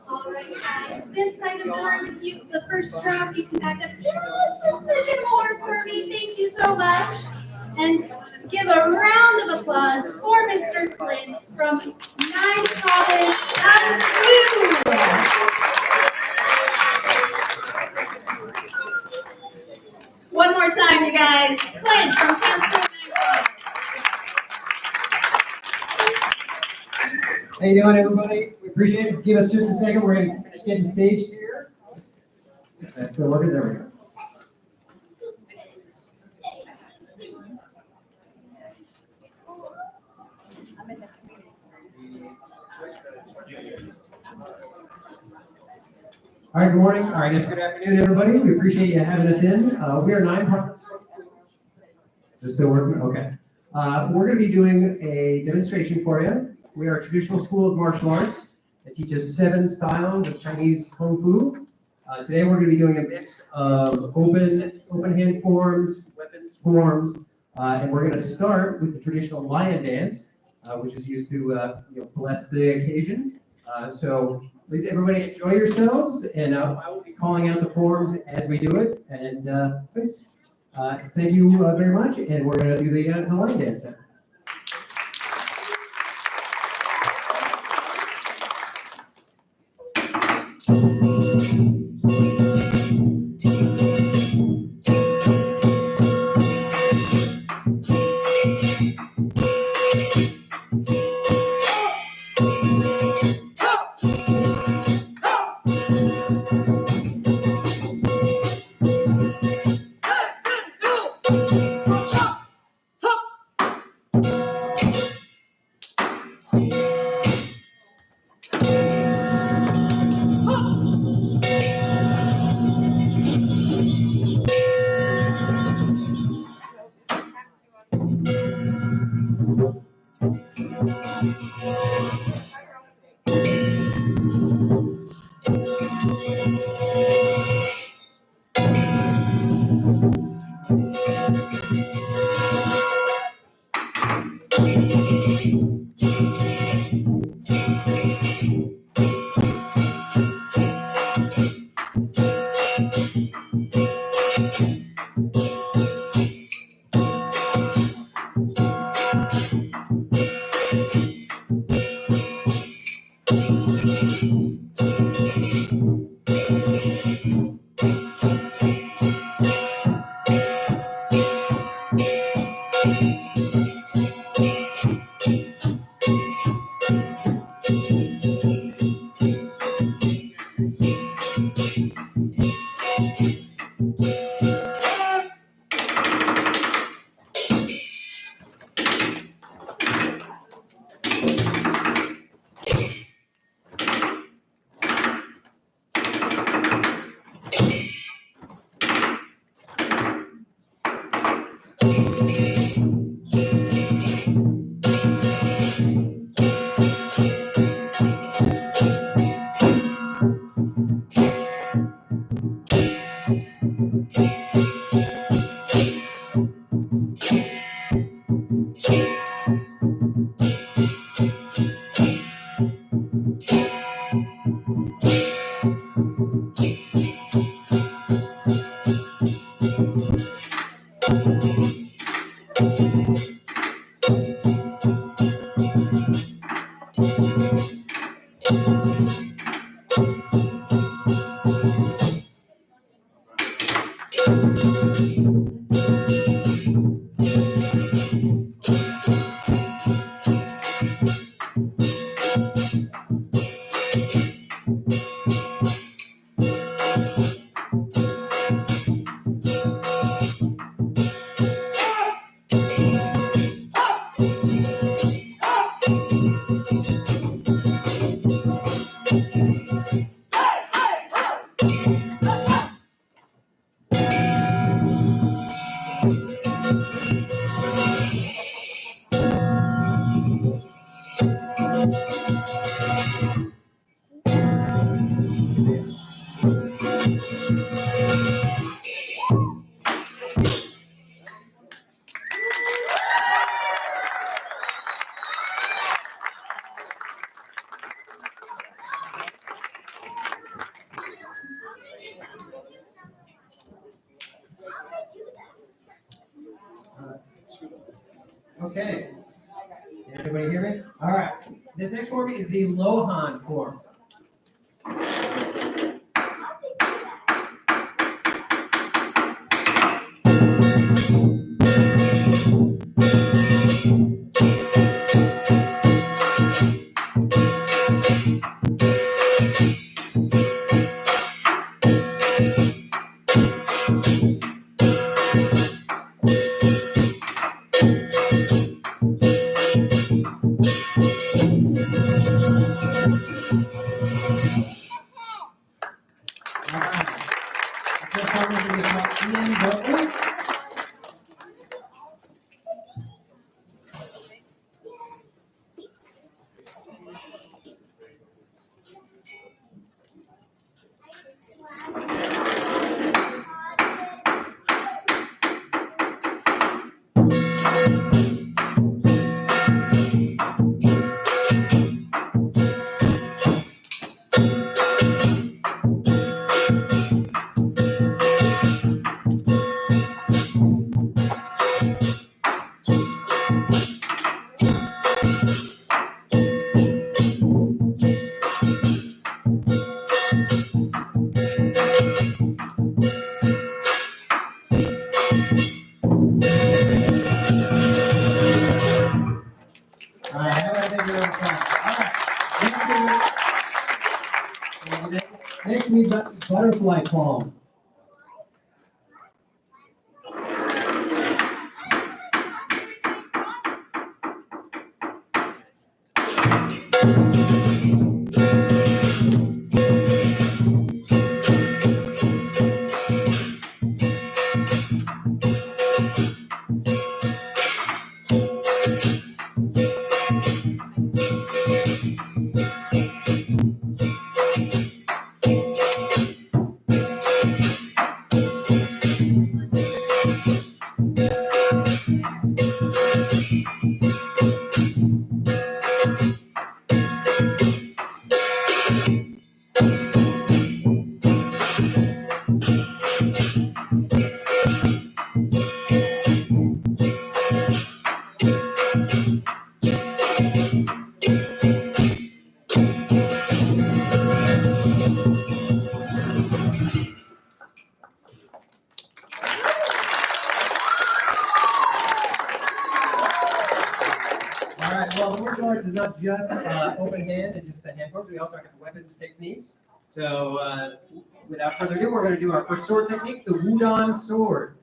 All right, guys, this side of the room, if you, the first draft, you can back up just a smidgen more for me. Thank you so much. And give a round of applause for Mr. Clint from 9 Province Kung Fu. One more time, you guys. Clint from 10 Province. How you doing, everybody? We appreciate it. Give us just a second. We're going to finish getting staged here. That's still working. There we go. All right, good morning. All right, yes, good afternoon, everybody. We appreciate you having us in. We are 9 Province. Is this still working? Okay. We're going to be doing a demonstration for you. We are a traditional school of martial arts that teaches 7 styles of Chinese Kung Fu. Today, we're going to be doing a mix of open hand forms, weapons forms, and we're going to start with the traditional lion dance, which is used to bless the occasion. So please, everybody, enjoy yourselves, and I will be calling out the forms as we do it. And please, thank you very much, and we're going to do the lion dance now. Okay. Can everybody hear me? All right. This next form is the Lohan form. All right. This form is going to be called Ian Bolton. All right. How about that? All right. Next we've got butterfly palm. All right, well, the martial arts is not just open hand and just the hand forms. We also have weapons techniques. So without further ado, we're going to do our first sword technique, the Wudon sword.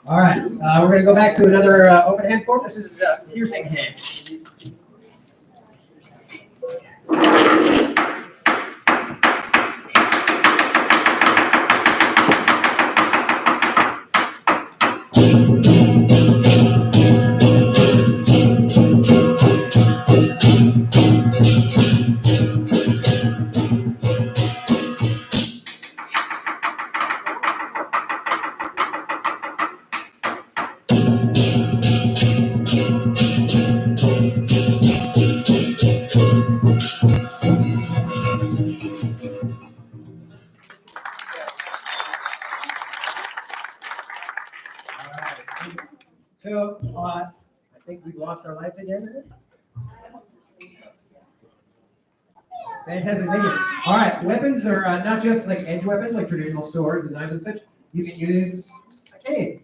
All right, we're going to go back to another open hand form. This is piercing hand. So I think we've lost our lights again. Fantastic, thank you. All right, weapons are not just like edge weapons, like traditional swords and knives and such. You can use a cane.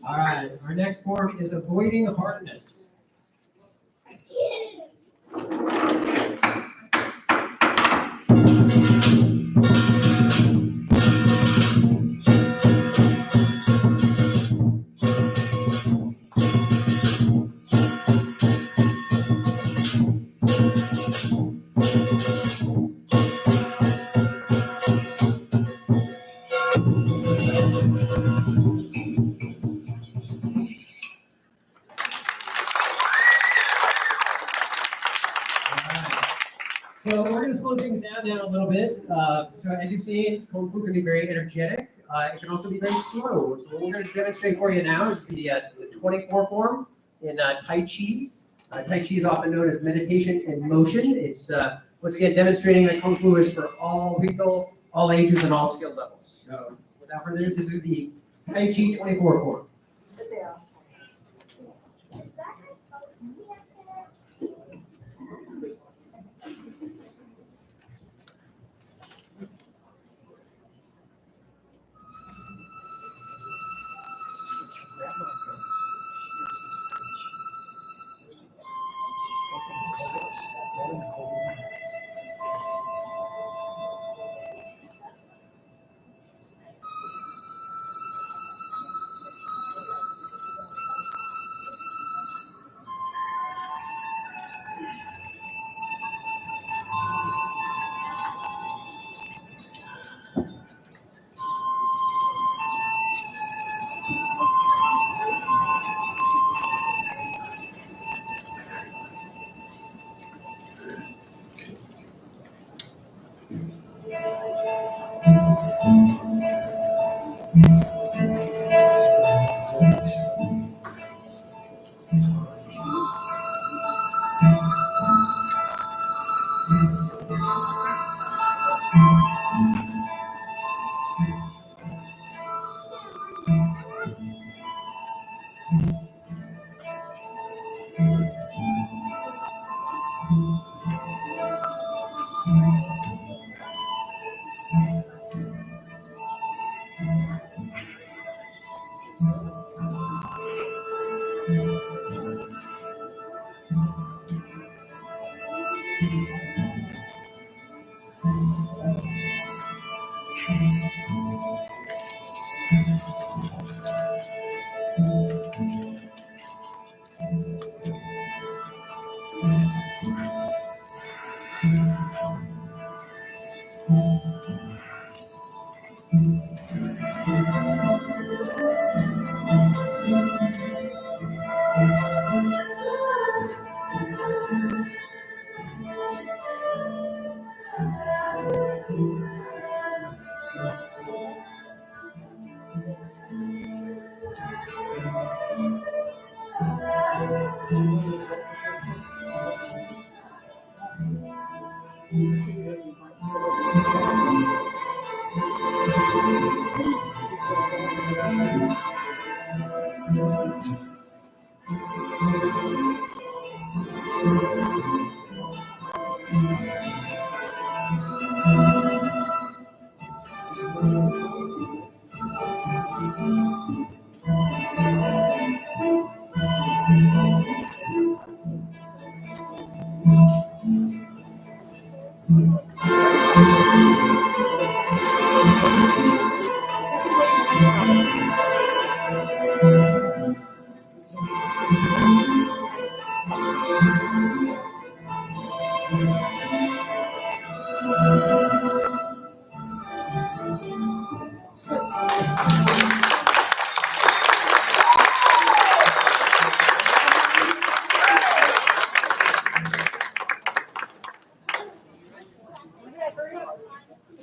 All right, our next form is avoiding hardness. So we're going to slow things down now a little bit. So as you've seen, Kung Fu can be very energetic. It can also be very slow. So what we're going to demonstrate for you now is the 24 form in Tai Chi. Tai Chi is often known as meditation in motion. It's once again demonstrating that Kung Fu is for all people, all ages, and all skill levels. So without further ado, this is the Tai Chi 24 form.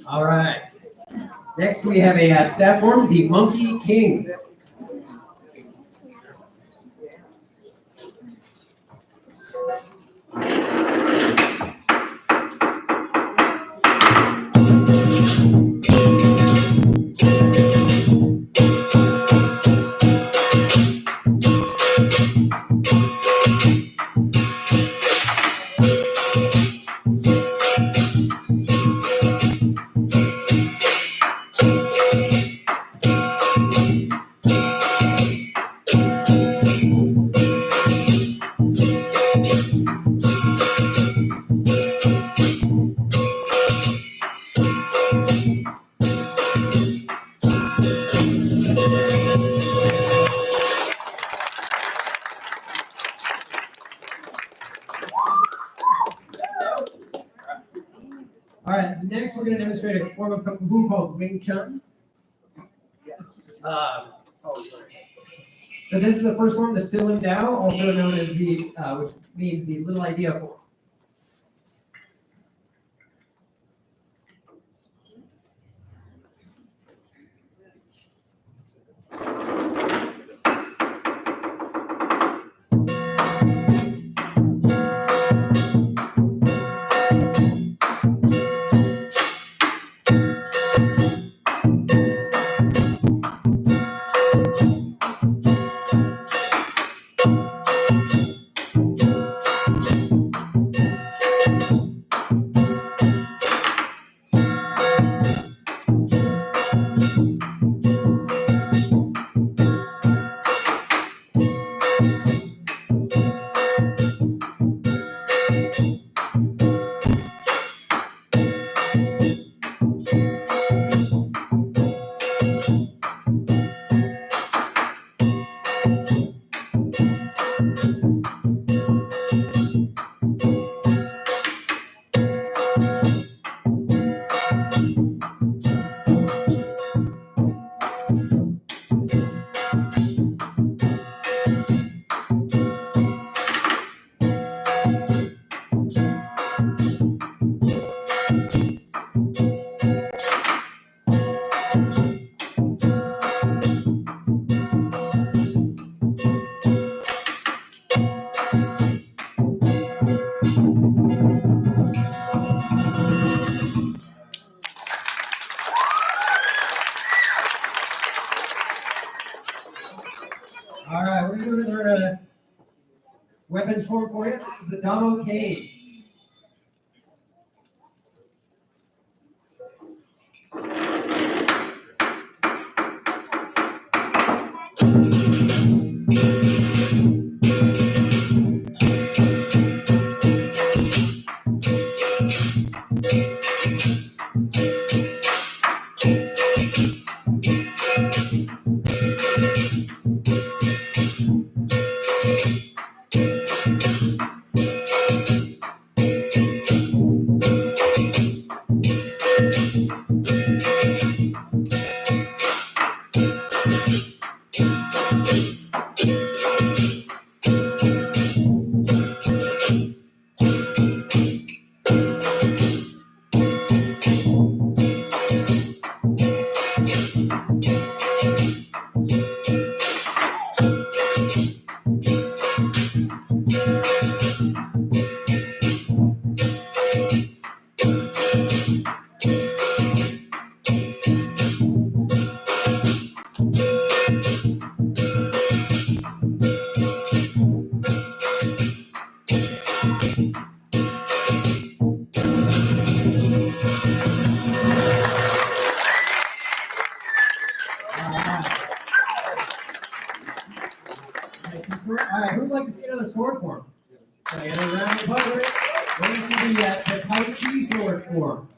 All right. Next, we have a staff form, the Monkey King. All right, next we're going to demonstrate a form of Kung Fu called Wing Chun. So this is the first form, the Silim Dao, also known as the, which means the little idea form. All right, we're going to learn a weapons form for you. This is the Damo Cage. like to see another sword form? Can I get a round of applause? Let me see the Tai Chi sword form.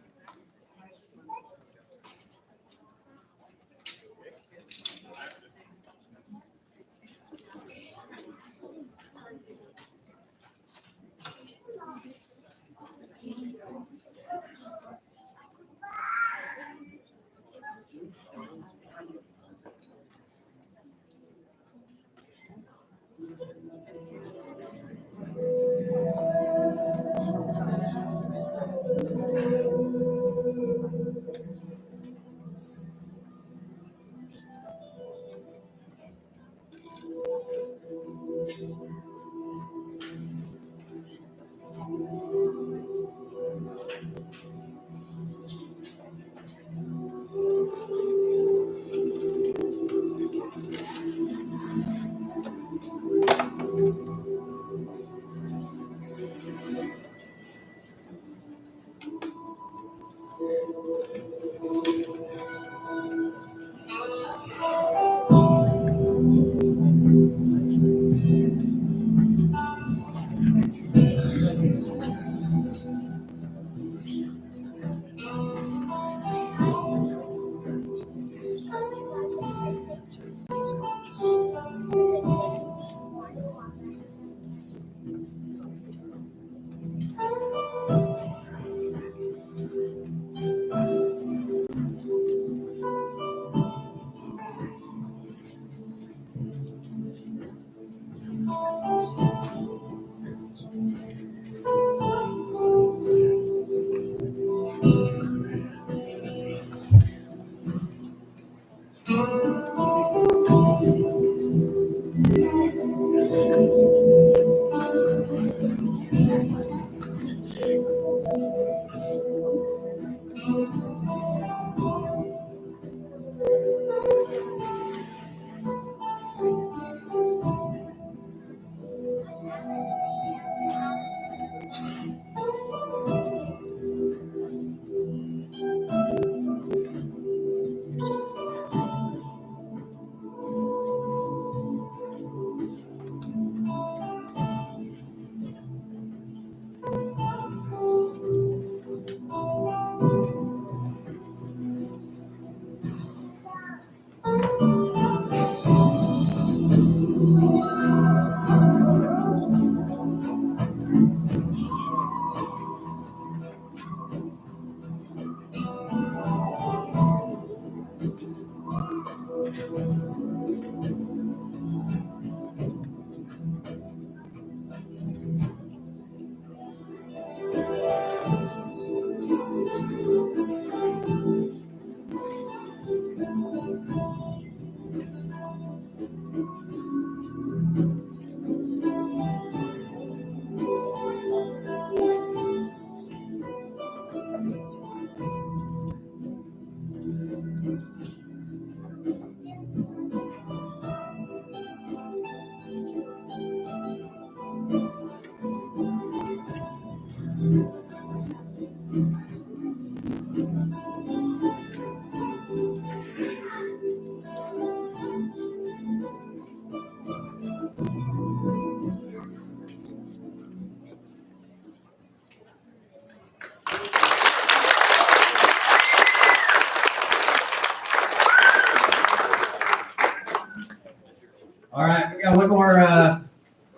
All right, we got one more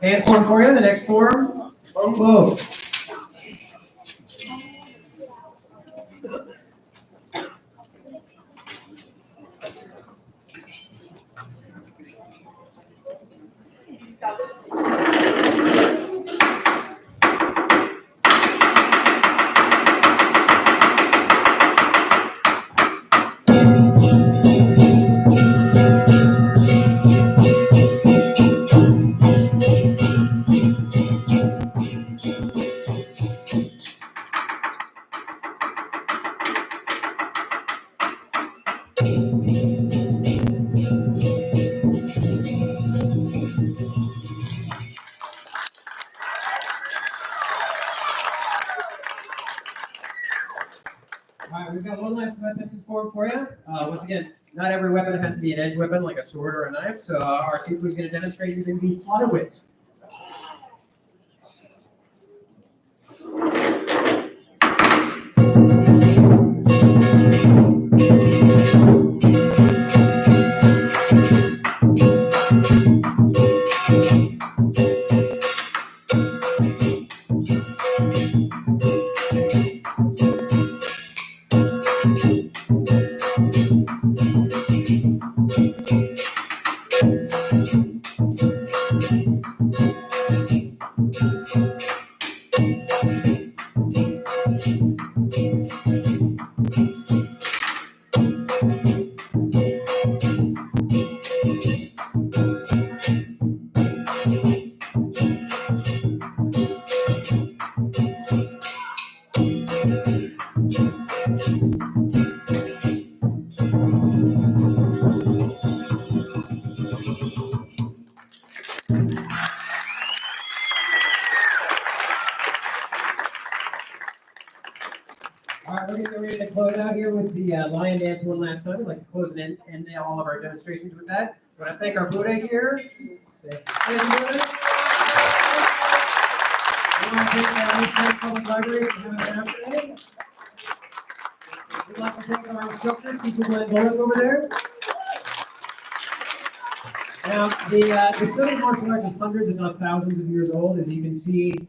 hand form for you. The next form. Whoa. All right, we've got one last weapon form for you. Once again, not every weapon has to be an edge weapon like a sword or a knife. So our Sifu is going to demonstrate using the Flauta Whiz. All right, we're getting ready to close out here with the lion dance one last time. I'd like to close and end all of our demonstrations with that. So I want to thank our Buddha here. Say, "Hey, Buddha." I want to thank East Coast Public Library for having us out today. We'd like to thank our instructors, people went bowling over there. Now, the study of martial arts is hundreds, if not thousands of years old. As you can see,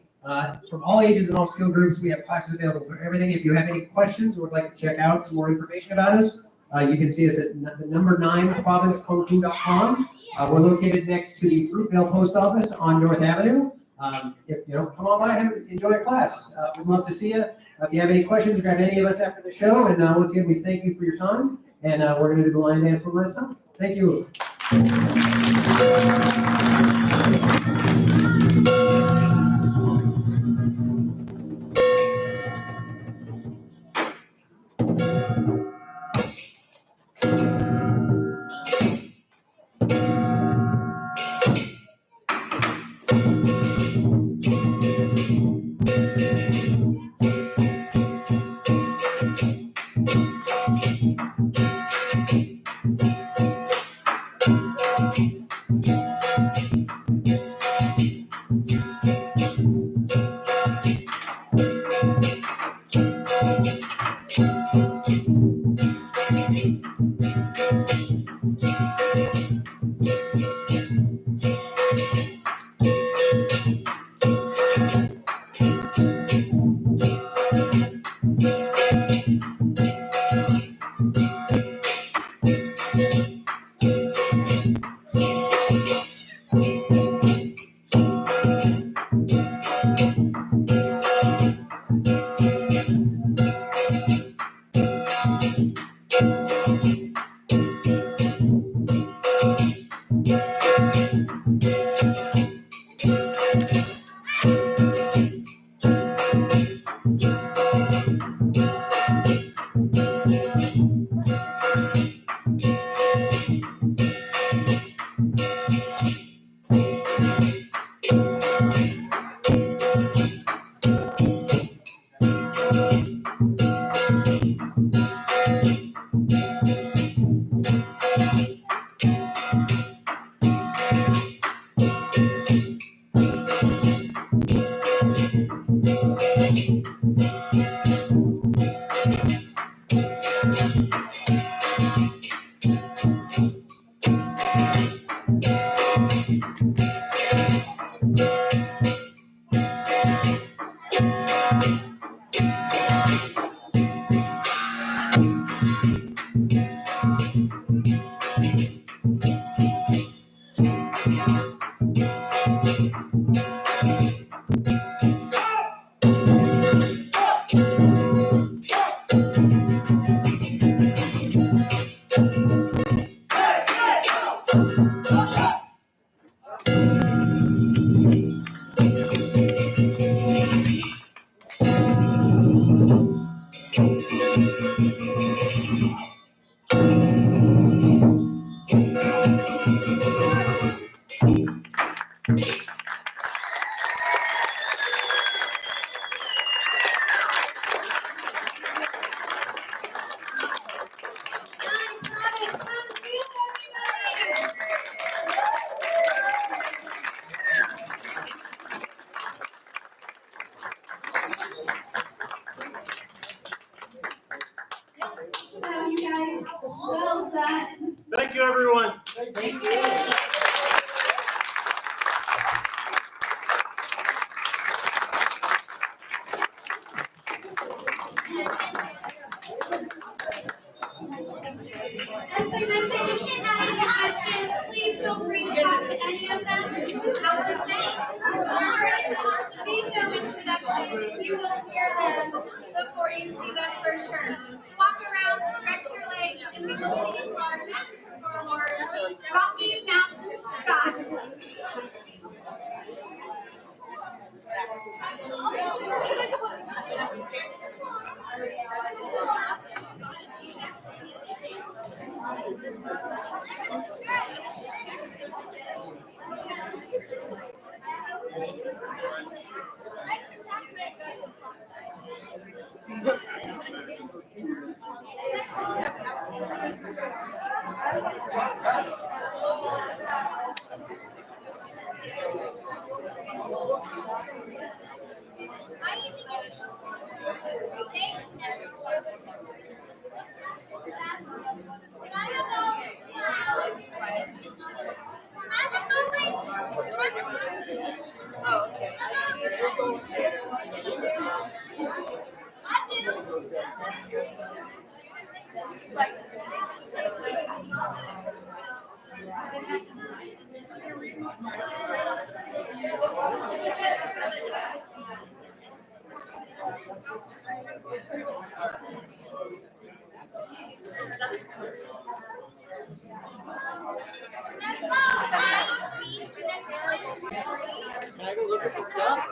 from all ages and all skill groups, we have classes available for everything. If you have any questions or would like to check out some more information about us, you can see us at the number 9 provincekungfu.com. We're located next to the Fruitvale Post Office on North Avenue. If you know, come on by and enjoy a class. We'd love to see you. If you have any questions, grab any of us after the show. And once again, we thank you for your time. And we're going to do the lion dance one last time. Thank you. Well done. Thank you, everyone. Thank you. As we mentioned, if you have any questions, please feel free to talk to any of them. Our next performers need no introduction. You will hear them before you see them for sure. Walk around, stretch your legs, and we will see our next performers, Rocky Mountain Scots. Can I go look at the stuff?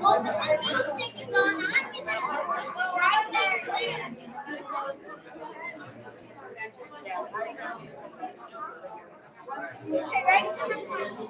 Well, the music is on, I'm gonna go right there. Okay, ready for the question?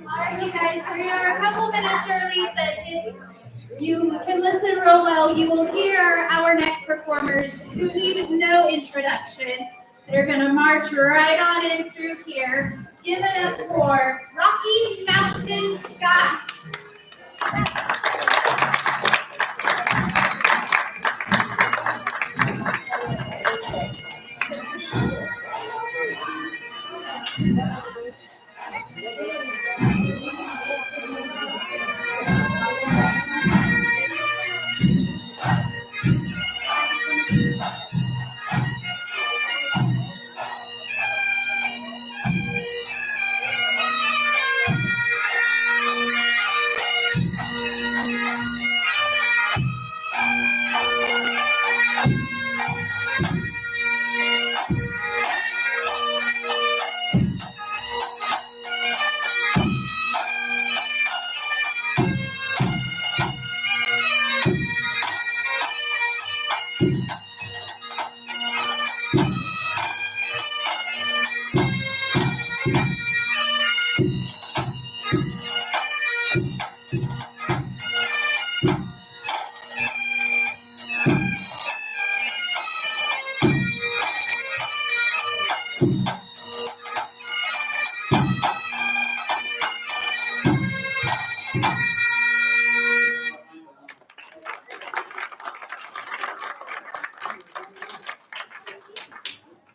All right, you guys, we are a couple minutes early, but if you can listen real well, you will hear our next performers who need no introduction. They're gonna march right on in through here. Give it up for Rocky Mountain Scots.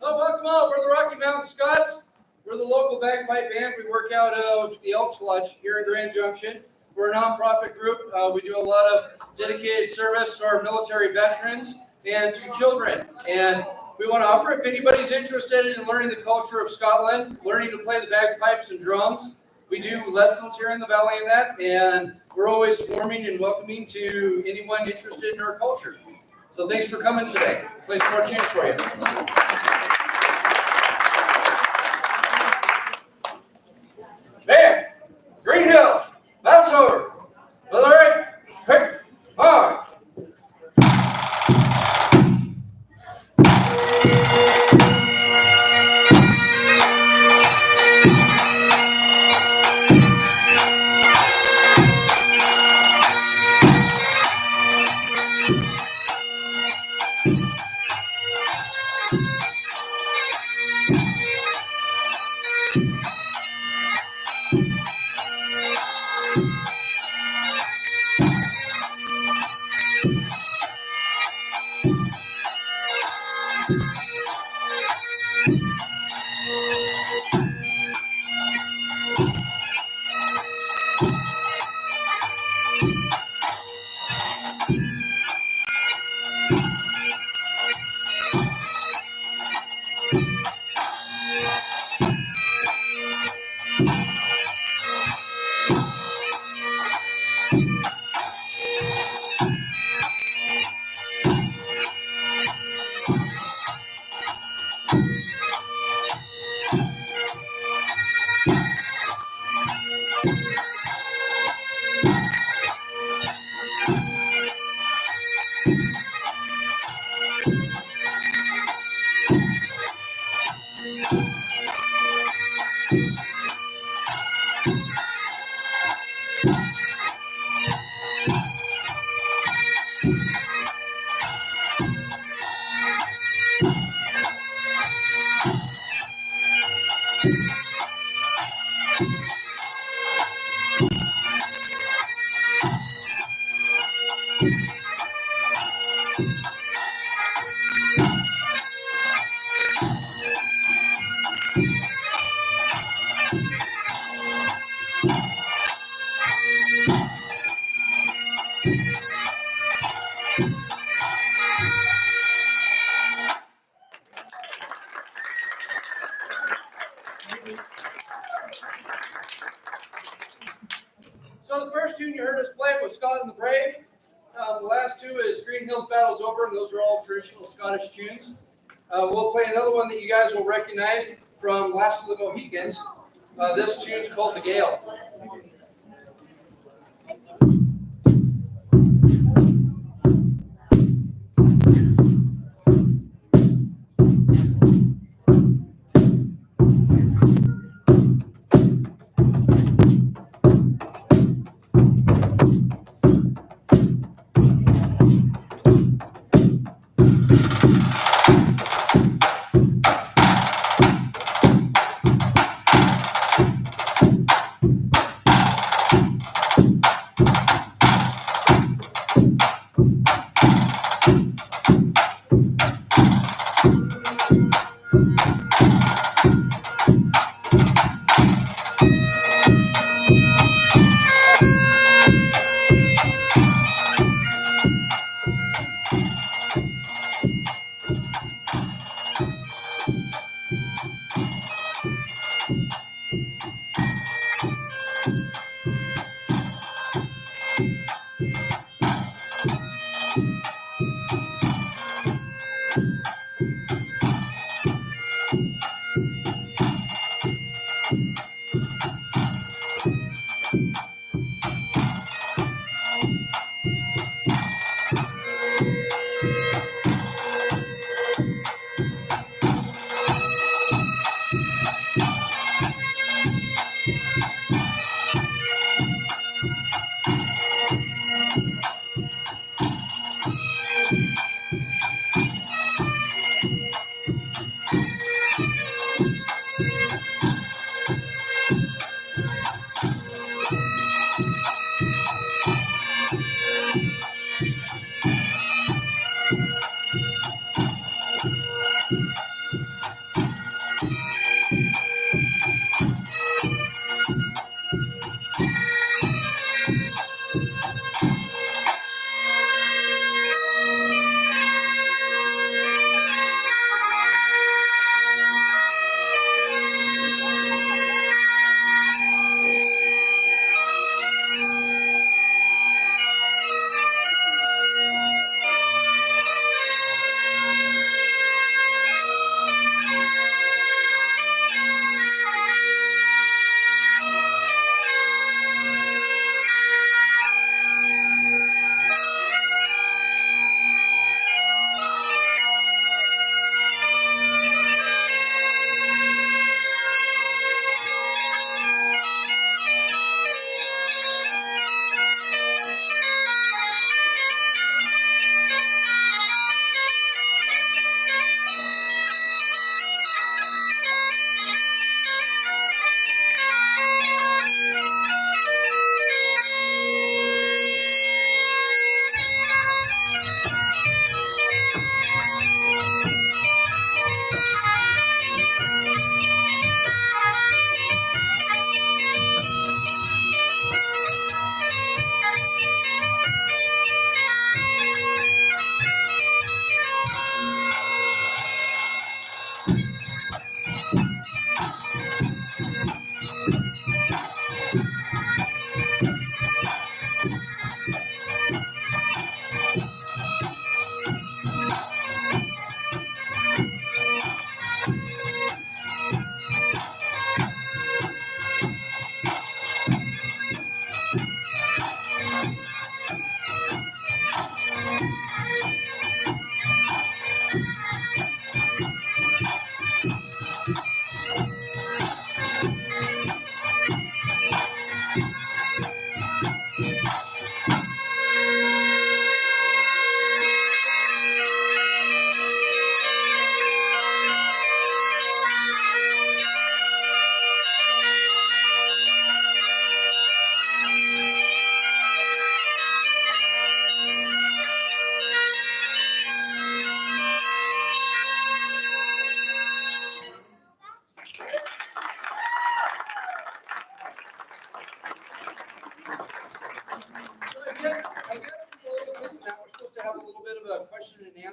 Well, welcome all. We're the Rocky Mountain Scots. We're the local bagpipe band. We work out of the Elks Lodge here in Grand Junction. We're a nonprofit group. We do a lot of dedicated service to our military veterans and to children. And we want to offer, if anybody's interested in learning the culture of Scotland, learning to play the bagpipes and drums, we do lessons here in the valley in that. And we're always warming and welcoming to anyone interested in our culture. So thanks for coming today. Play some more tunes for you. Man, Green Hill, battle's over. All right, quick, hard. So the first tune you heard us play was Scott and the Brave. The last two is Green Hills Battle's Over, and those are all traditional Scottish tunes. We'll play another one that you guys will recognize from Last of the Mohicans. This tune's called The Gale.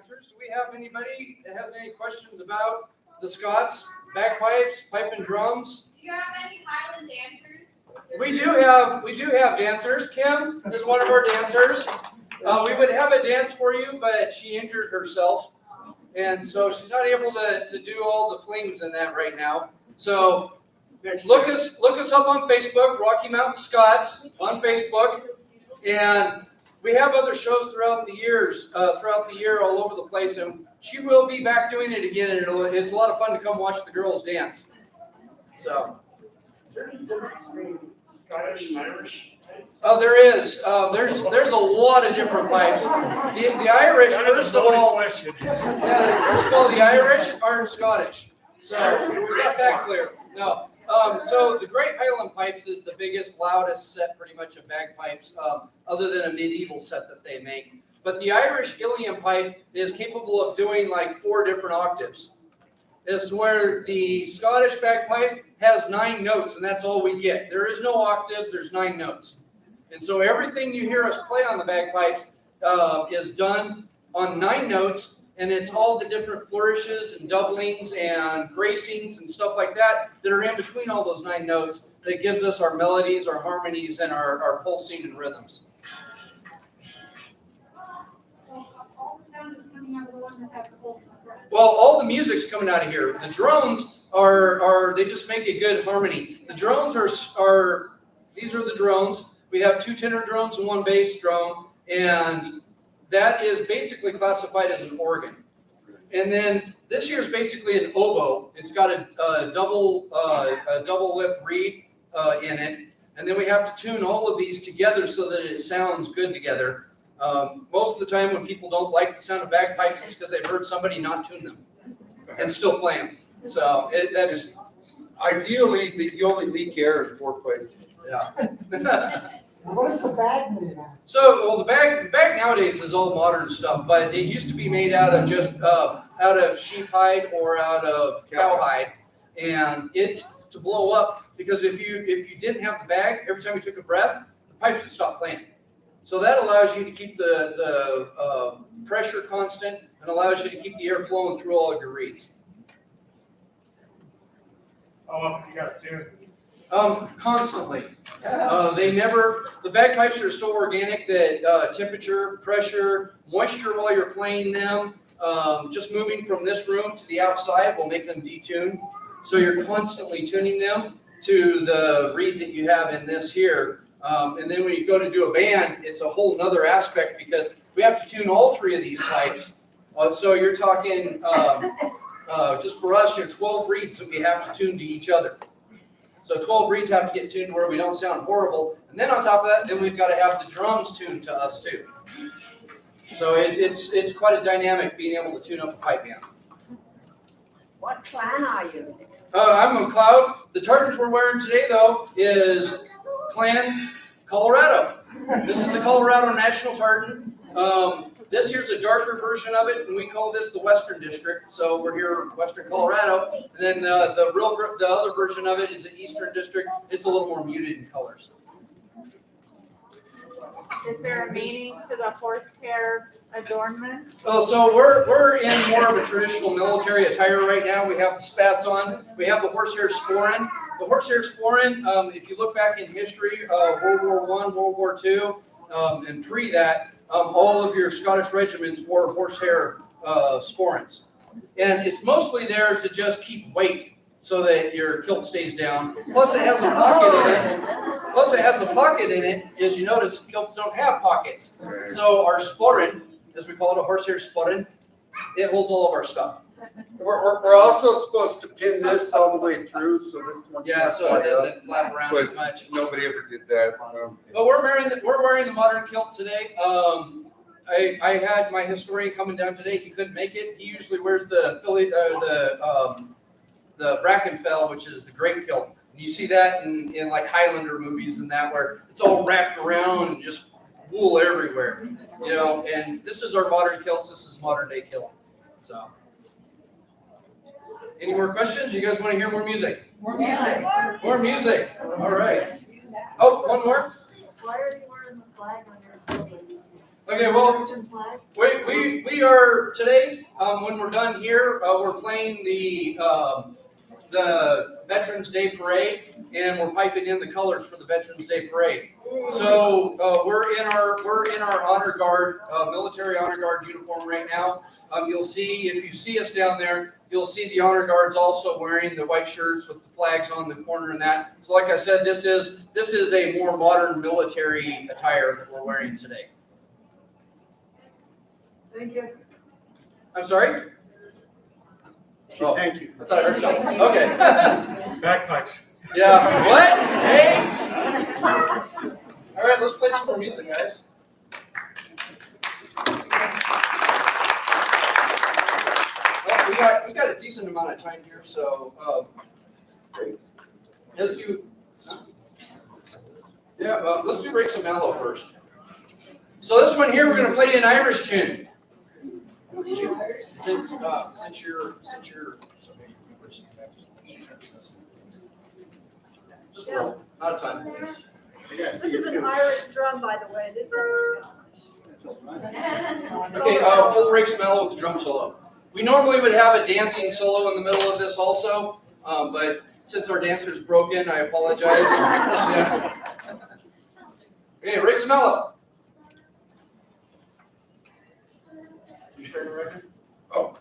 dancers. Do we have anybody that has any questions about the Scots, bagpipes, pipe and drums? Do you have any Highland dancers? We do have dancers. Kim is one of our dancers. We would have a dance for you, but she injured herself. And so she's not able to do all the flings in that right now. So look us up on Facebook, Rocky Mountain Scots on Facebook. And we have other shows throughout the year all over the place. And she will be back doing it again. And it's a lot of fun to come watch the girls dance. So. Scottish and Irish. Oh, there is. There's a lot of different pipes. The Irish, first of all, the Irish aren't Scottish. So we got that clear. No. So the Great Highland Pipes is the biggest, loudest set, pretty much, of bagpipes, other than a medieval set that they make. But the Irish Ilium pipe is capable of doing like 4 different octaves. As to where the Scottish bagpipe has 9 notes, and that's all we get. There is no octaves, there's 9 notes. And so everything you hear us play on the bagpipes is done on 9 notes, and it's all the different flourishes and doublings and gracings and stuff like that that are in between all those 9 notes that gives us our melodies, our harmonies, and our pulsing and rhythms. All the sound is coming out of the one that has the whole front. Well, all the music's coming out of here. The drones are they just make a good harmony. The drones are these are the drones. We have 2 tenor drones and 1 bass drone, and that is basically classified as an organ. And then this here is basically an oboe. It's got a double lift reed in it, and then we have to tune all of these together so that it sounds good together. Most of the time when people don't like the sound of bagpipes, it's because they've heard somebody not tune them and still play them. So that's Ideally, you only leak air in 4 places. yeah. What is the bag made out? So, well, the bag nowadays is all modern stuff, but it used to be made out of just out of sheep hide or out of cow hide, and it's to blow up because if you didn't have the bag, every time you took a breath, the pipes would stop playing. So that allows you to keep the pressure constant and allows you to keep the air flowing through all of your reeds. How often you got to tune? Constantly. The bagpipes are so organic that temperature, pressure, moisture while you're playing them, just moving from this room to the outside will make them detuned. So you're constantly tuning them to the reed that you have in this here. And then when you go to do a band, it's a whole nother aspect because we have to tune all 3 of these pipes. So you're talking, just for us, 12 reeds that we have to tune to each other. So 12 reeds have to get tuned to where we don't sound horrible. And then on top of that, then we've got to have the drums tuned to us too. So it's quite a dynamic being able to tune up a pipe band. What clan are you? I'm McLeod. The tartans we're wearing today, though, is Clan Colorado. This is the Colorado National Tartan. This here's a darker version of it, and we call this the Western District. So we're here in Western Colorado. And then the other version of it is the Eastern District. It's a little more muted in colors. Is there a meaning to the horsehair adornment? Oh, so we're in more of a traditional military attire right now. We have the spats on. We have the horsehair sporran. The horsehair sporran, if you look back in history, World War I, World War II, and pre that, all of your Scottish regiments wore horsehair sporrans. And it's mostly there to just keep weight so that your kilt stays down. Plus it has a pocket in it. As you notice, kilts don't have pockets. So our sporran, as we call it, a horsehair sporran, it holds all of our stuff. We're also supposed to pin this all the way through, so this one. Yeah, so it doesn't flap around as much. Nobody ever did that. But we're wearing the modern kilt today. I had my historian coming down today. He couldn't make it. He usually wears the Brackenfell, which is the great kilt. And you see that in like Highlander movies and that, where it's all wrapped around and just wool everywhere, And this is our modern kilts. This is modern day kilt. So, any more questions? You guys want to hear more music? More music. More music. All right. Oh, one more. Why are you wearing the flag on your building? Okay, well, we are today, when we're done here, we're playing the Veterans Day Parade, and we're piping in the colors for the Veterans Day Parade. So we're in our honor guard, military honor guard uniform right now. You'll see, if you see us down there, you'll see the honor guards also wearing the white shirts with the flags on the corner and that. So like I said, this is a more modern military attire that we're wearing today. Thank you. I'm sorry? Oh, Thank you. I thought I heard something. Okay. Bagpipes. Yeah. What? Hey. All right, let's play some more music, guys. Well, we got a decent amount of time here, so let's do. Yeah, let's do Rake Some Mellow first. So this one here, we're gonna play an Irish tune. Since you're just a little, not a ton. This is an Irish drum, by the way. This isn't Scottish. Okay, full Rake Some Mellow with the drum solo. We normally would have a dancing solo in the middle of this also, but since our dancer's broken, I apologize. Yeah. Okay, Rake Some Mellow. You start the record? Oh.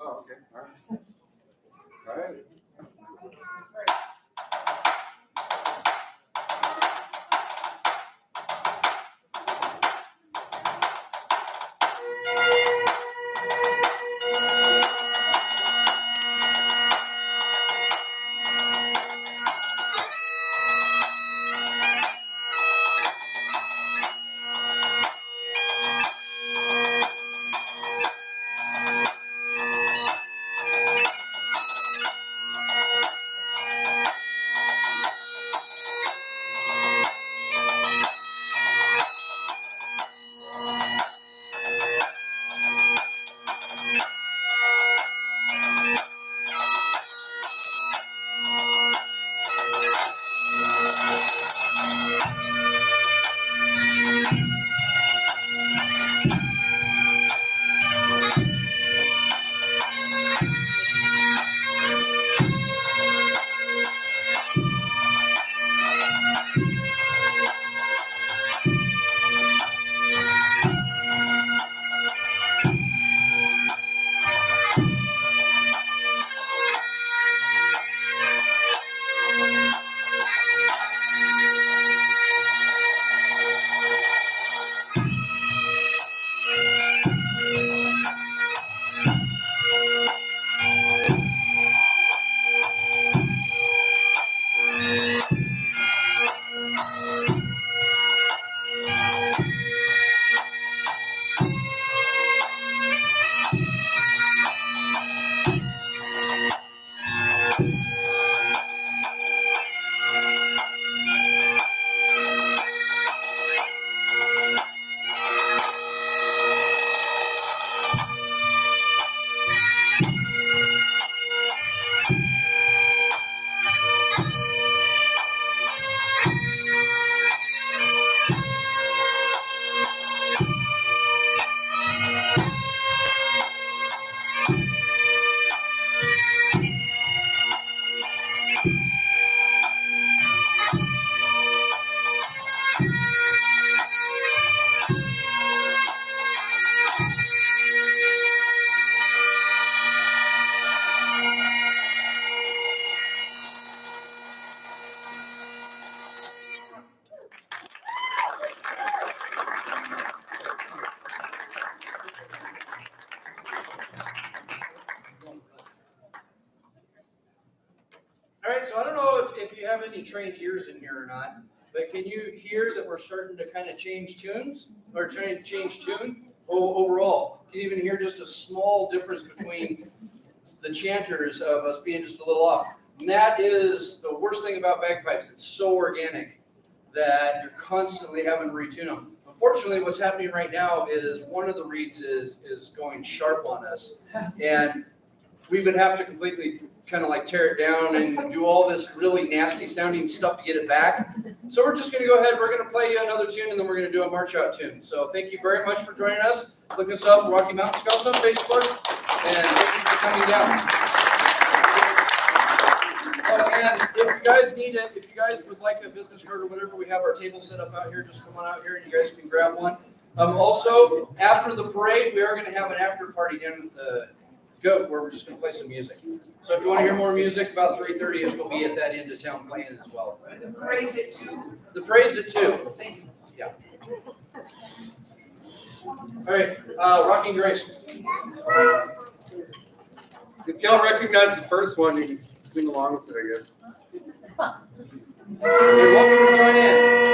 Oh, okay, all right. All right. right, so I don't know if you have any trained ears in here or not, but can you hear that we're starting to kind of change tunes or trying to change tune overall? Can you even hear just a small difference between the chanters of us being just a little off? And that is the worst thing about bagpipes. It's so organic that you're constantly having to retune them. Unfortunately, what's happening right now is one of the reeds is going sharp on us, and we would have to completely kind of like tear it down and do all this really nasty sounding stuff to get it back. So we're just going to go ahead. We're going to play you another tune, and then we're going to do a march out tune. So thank you very much for joining us. Look us up, Rocky Mountain Scouts on Facebook, and thank you for coming down. And if you guys would like a business card or whatever, we have our table set up out here. Just come on out here and you guys can grab one. Also, after the parade, we are going to have an after party down at the Goat where we're just going to play some music. So if you want to hear more music, about 3:30ish, we'll be at that end of town playing as well. The parade's at 2. The parade's at 2. Thank you. Yeah. All right, Rocky and Grace. If y'all recognize the first one, you can sing along with it, I guess. You're welcome to join in.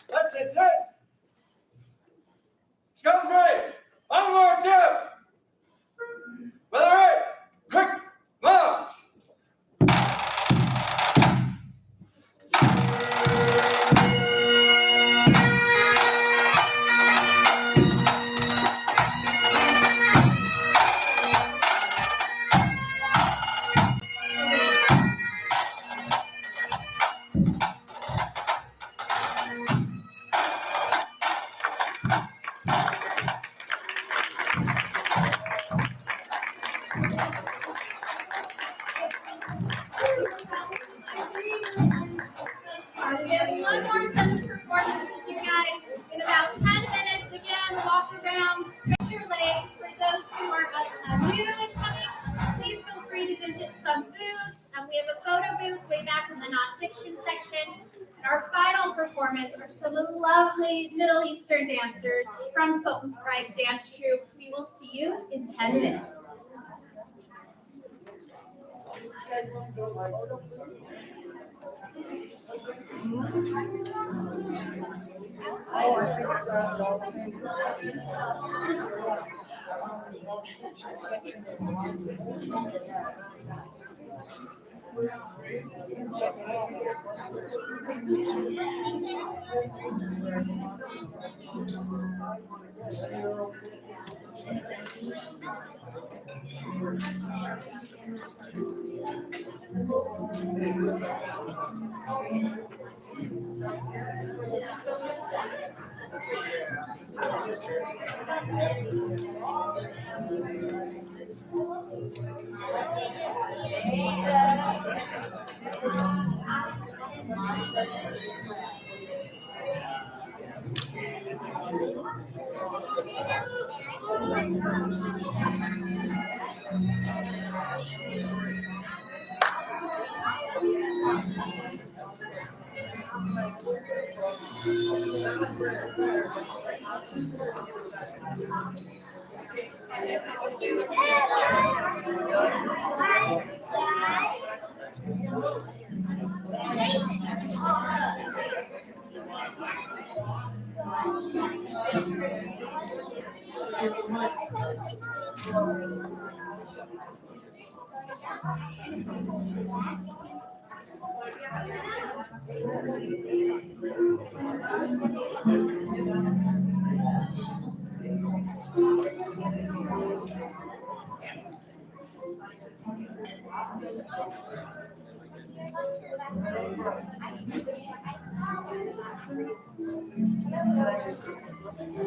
That's it. Scouting parade. On board 2. Weather right. Quick march. We have one more set of performances, you guys. In about 10 minutes, again, walk around, stretch your legs. For those who are new and coming, please feel free to visit some booths. We have a photo booth way back in the nonfiction section. And our final performance are some lovely Middle Eastern dancers from Sultan's Pride Dance Troupe. We will see you in 10 minutes.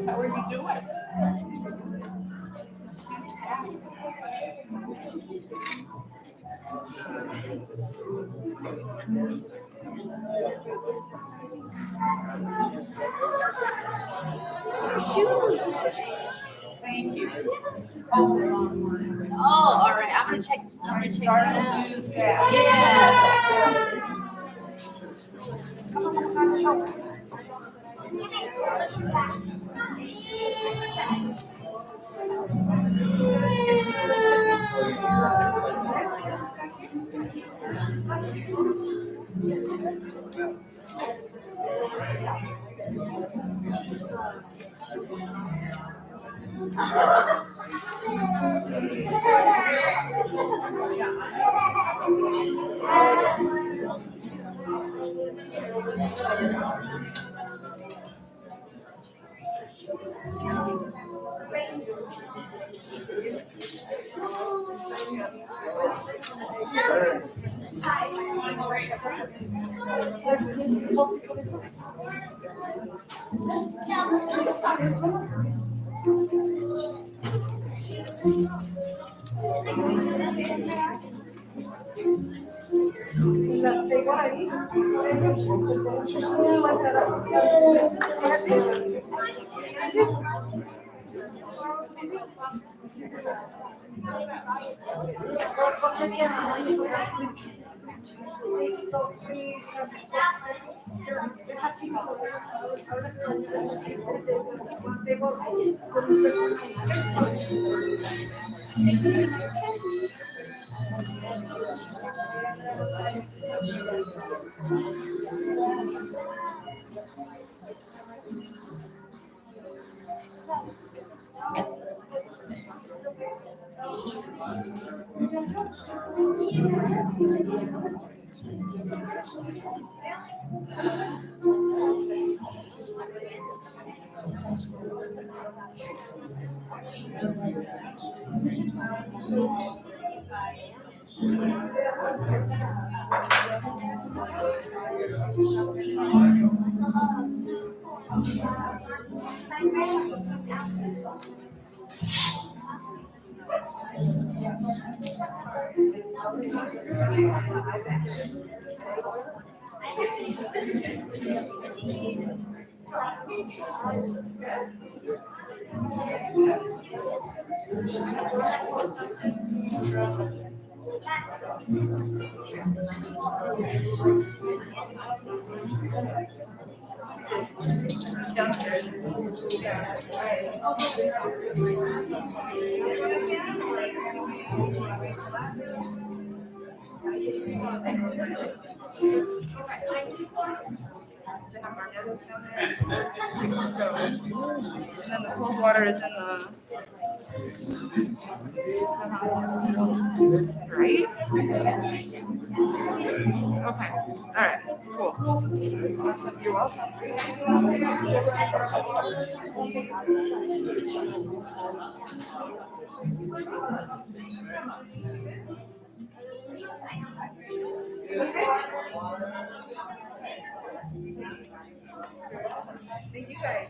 How are you doing? Shoes. Thank you. Oh, all right. I'm gonna check that out. Yeah. And then the cold water is in the. Right? Okay, all right, cool. You're welcome. Thank you guys.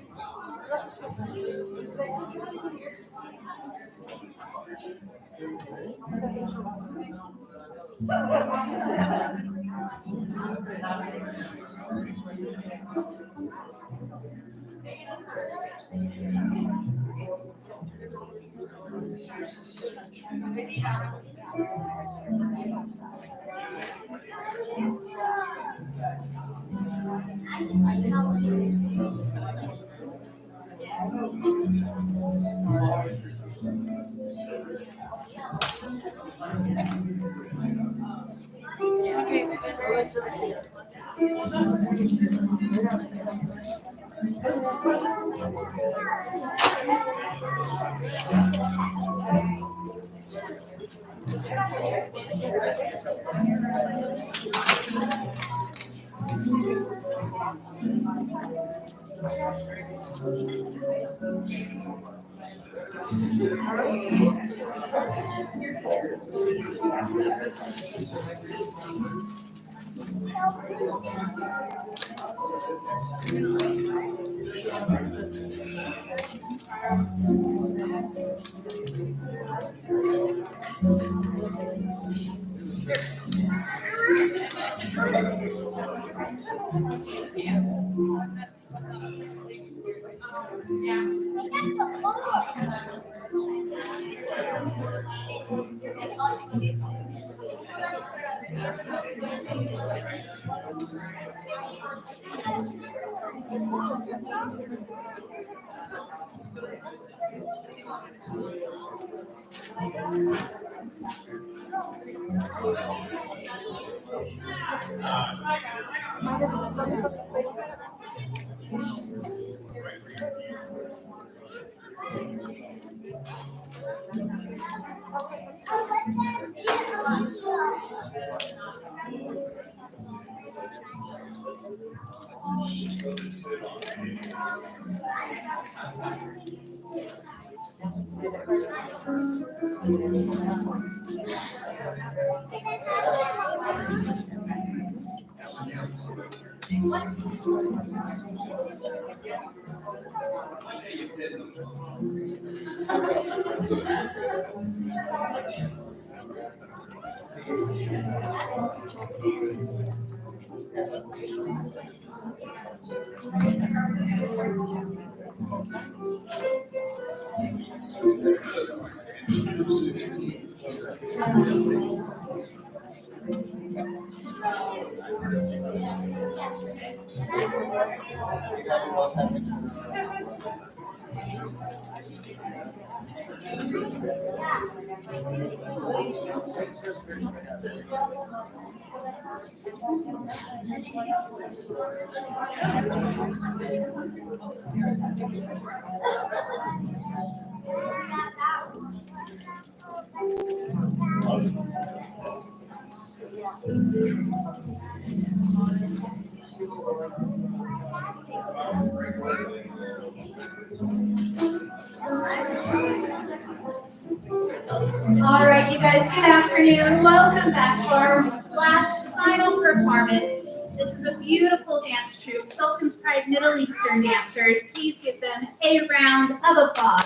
All right, you guys, good afternoon. Welcome back to our last final performance. This is a beautiful dance troupe, Sultan's Pride Middle Eastern dancers. Please give them a round of applause.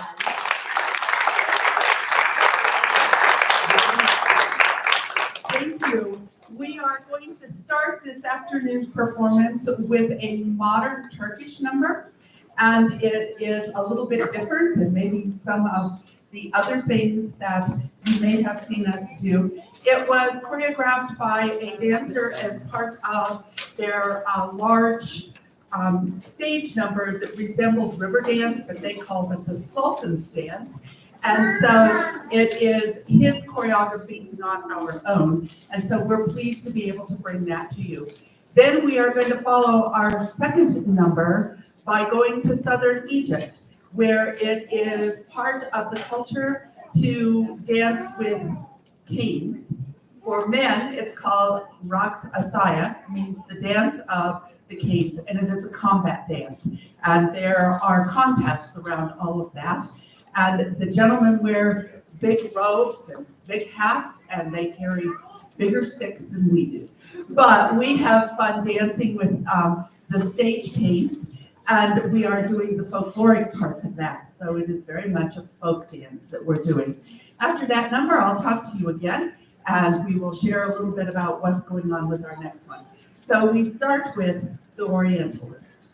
Thank you. We are going to start this afternoon's performance with a modern Turkish number, and it is a little bit different than maybe some of the other things that you may have seen us do. It was choreographed by a dancer as part of their large stage number that resembles river dance, but they called it the Sultan's Dance. And so it is his choreography, not our own. And so we're pleased to be able to bring that to you. Then we are going to follow our second number by going to southern Egypt, where it is part of the culture to dance with canes. For men, it's called Raqs Asaya, means the dance of the canes, and it is a combat dance. And there are contests around all of that. And the gentlemen wear big robes and big hats, and they carry bigger sticks than we do. But we have fun dancing with the stage canes, and we are doing the folkloric part of that. So it is very much a folk dance that we're doing. After that number, I'll talk to you again, and we will share a little bit about what's going on with our next one. So we start with the Orientalist.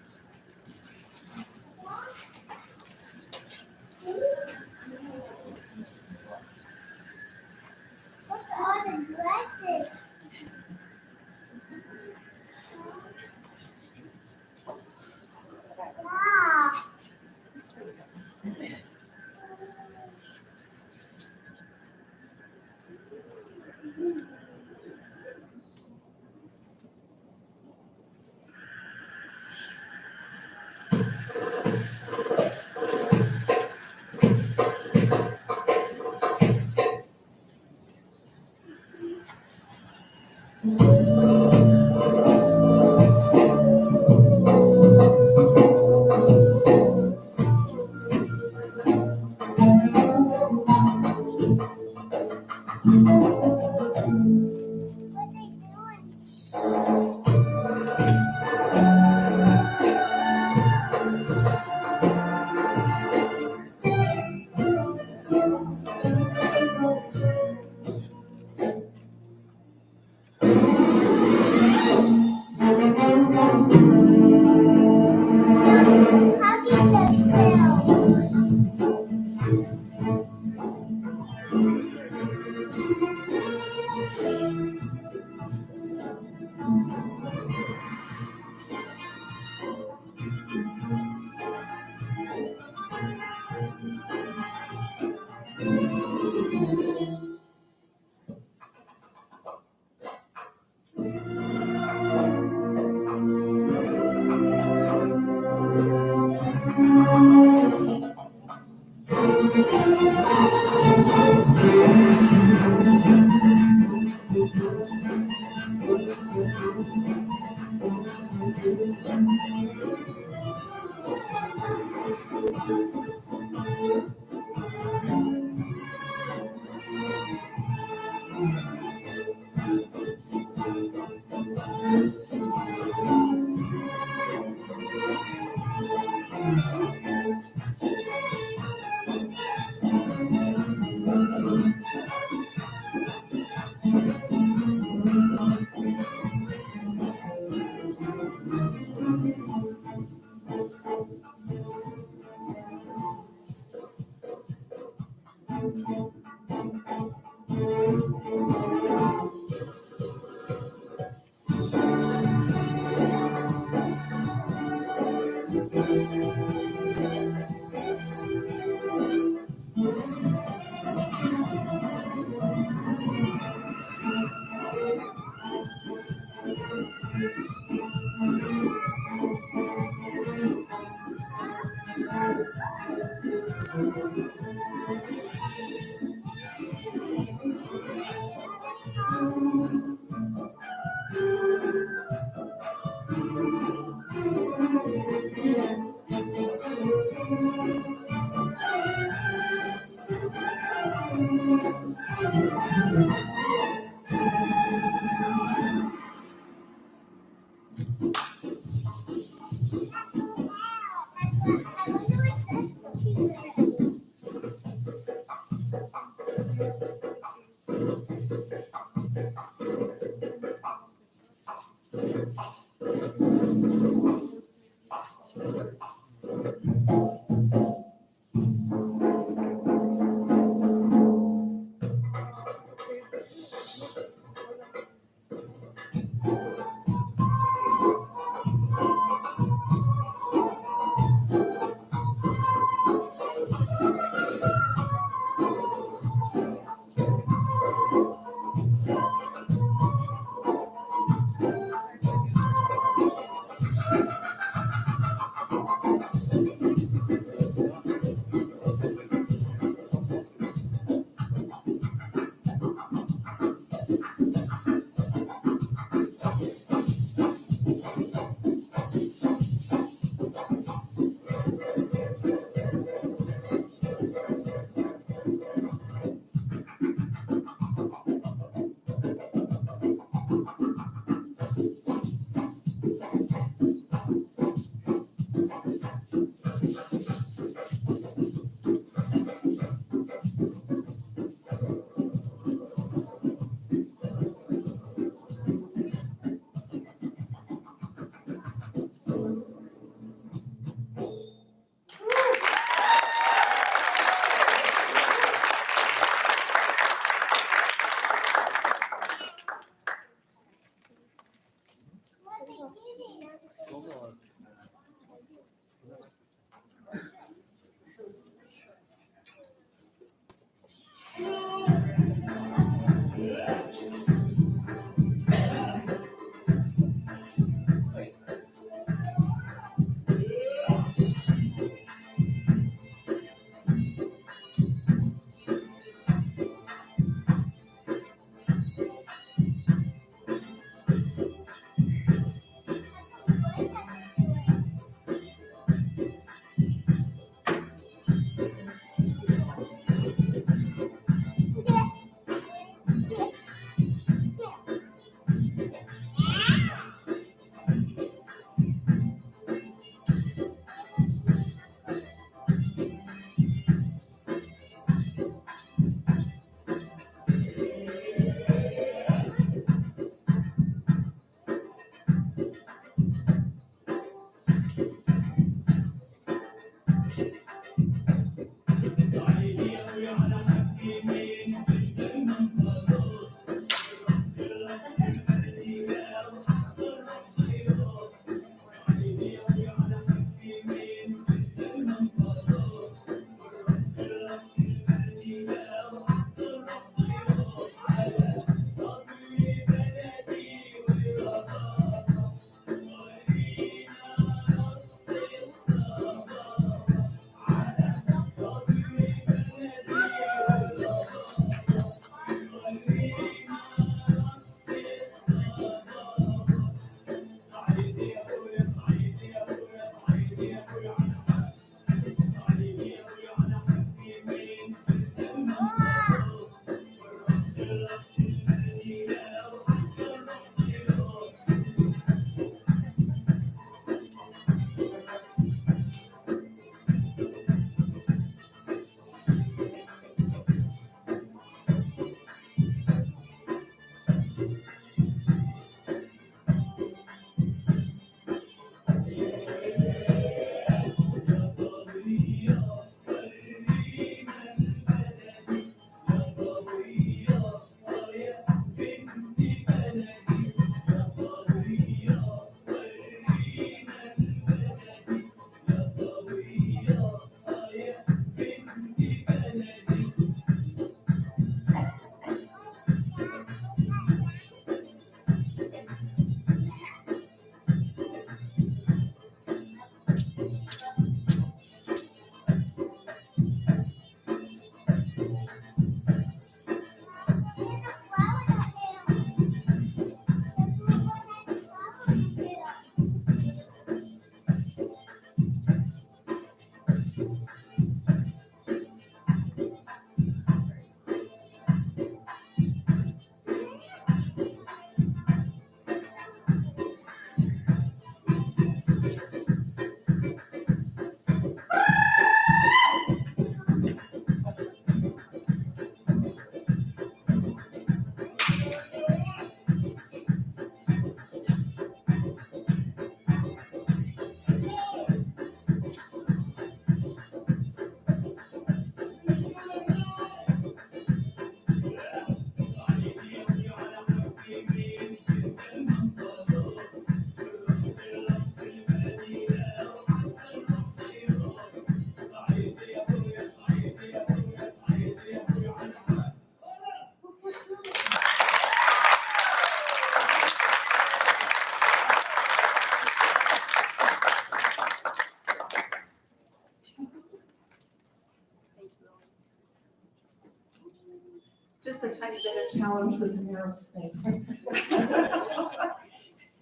Just a tiny bit of challenge with the narrow space.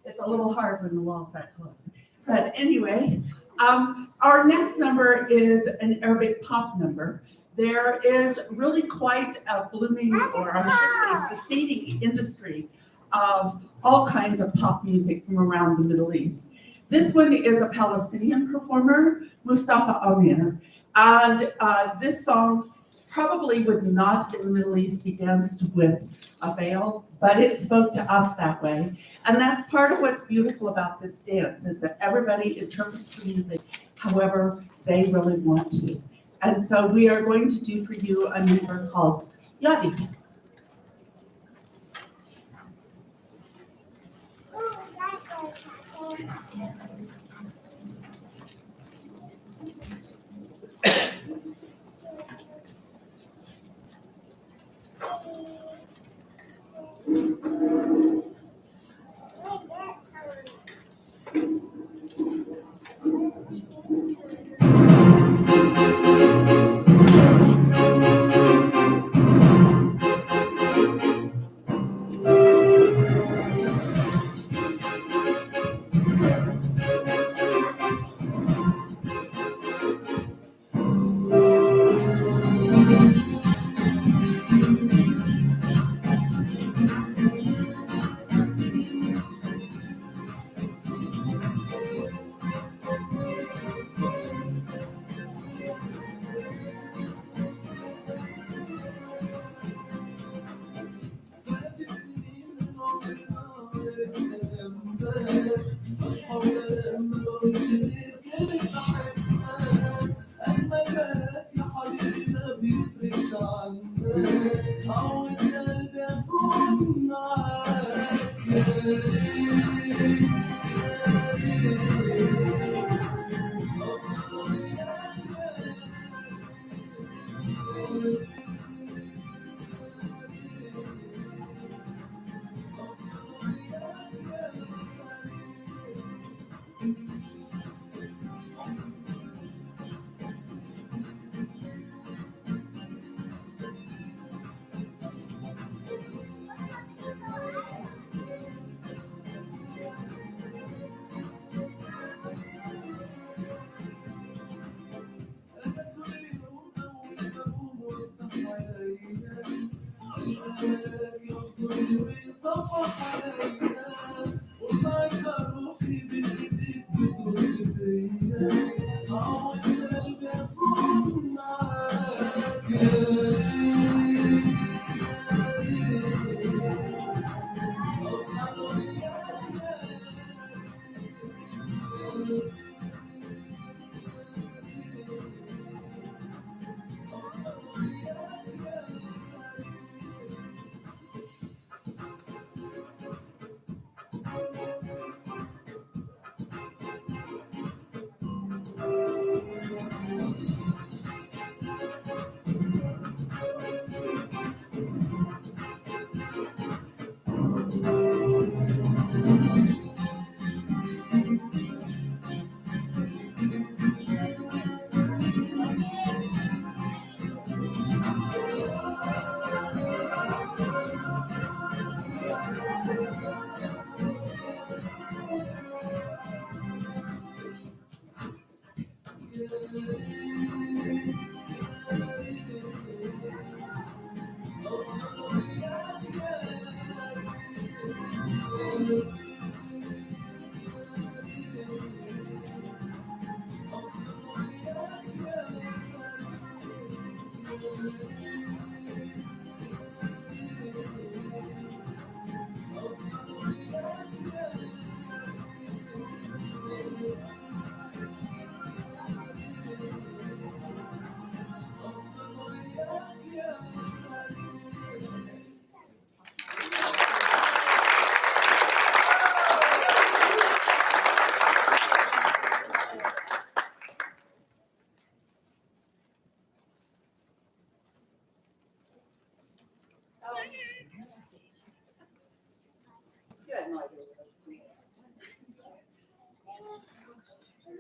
It's a little hard when the wall's that close. But anyway, our next number is an Arabic pop number. There is really quite a blooming, or I should say, sustaining industry of all kinds of pop music from around the Middle East. This one is a Palestinian performer, Mustafa Amir, and this song probably would not in the Middle East be danced with a veil, but it spoke to us that way. And that's part of what's beautiful about this dance, is that everybody interprets the music however they really want to. And so we are going to do for you a number called Yadi.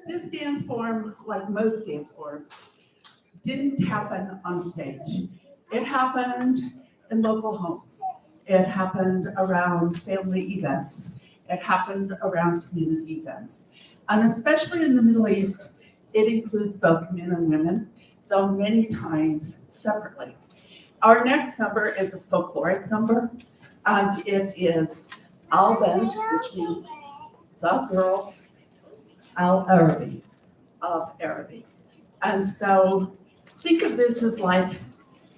This dance form, like most dance forms, didn't happen on stage. It happened in local homes. It happened around family events. It happened around community events. And especially in the Middle East, it includes both men and women, though many times separately. Our next number is a folkloric number, and it is Al-Bent, which means the girls, Al-Arabi, of Arabic. And so think of this as like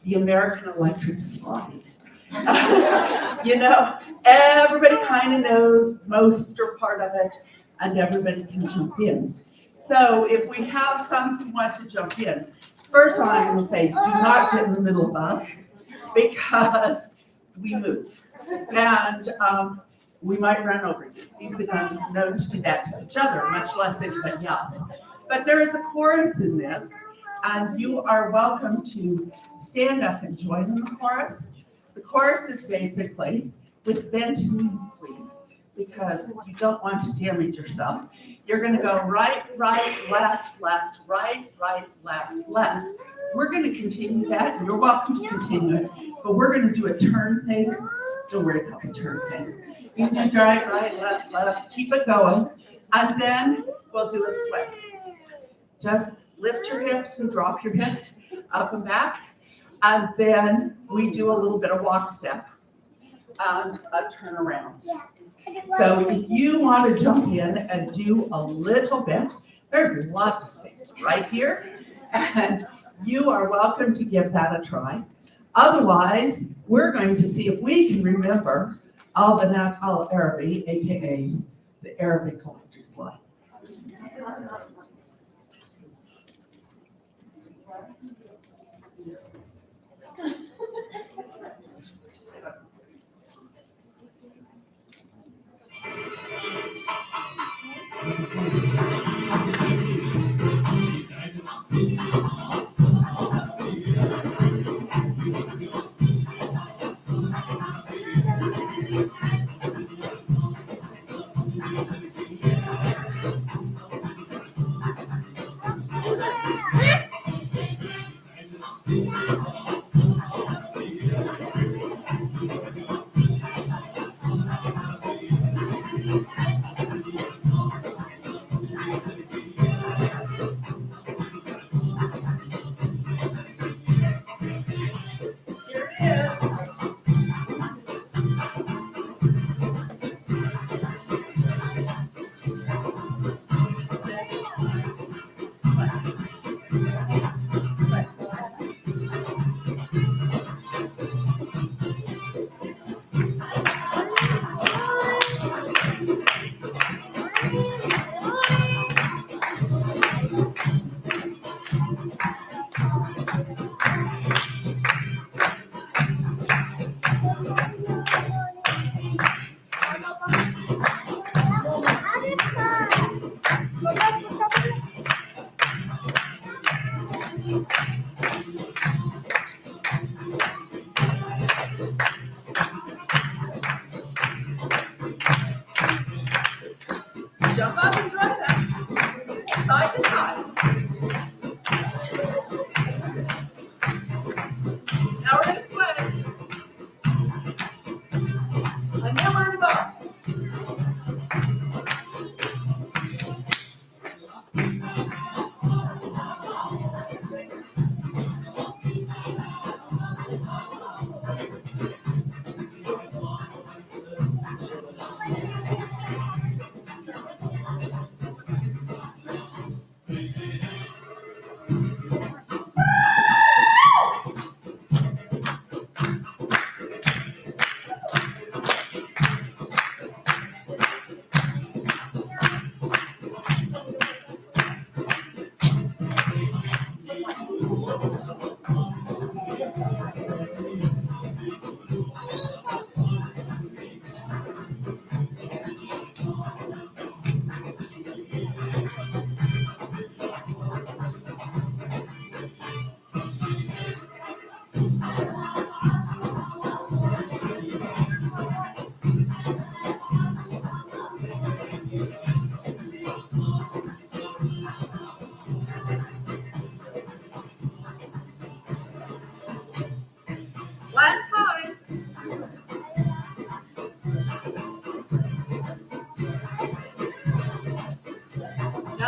the American Electric Slide. You know, everybody kind of knows most or part of it, and everybody can jump in. So if we have some who want to jump in, first I'm going to say, do not get in the middle of us, because we move. And we might run over you. We've been known to do that to each other, much less anybody else. But there is a chorus in this, and you are welcome to stand up and join in the chorus. The chorus is basically, with bent knees, please, because you don't want to damage yourself. You're going to go right, right, left, left, right, right, left, left. We're going to continue that, and you're welcome to continue it, but we're going to do a turn thing. Don't worry about the turn thing. You do right, right, left, left, keep it going, and then we'll do a swing. Just lift your hips and drop your hips up and back, and then we do a little bit of walk step and a turn around. So if you want to jump in and do a little bit, there's lots of space right here, and you are welcome to give that a try. Otherwise, we're going to see if we can remember Al-Banat Al-Arabi, aka the Arabic Electric Slide.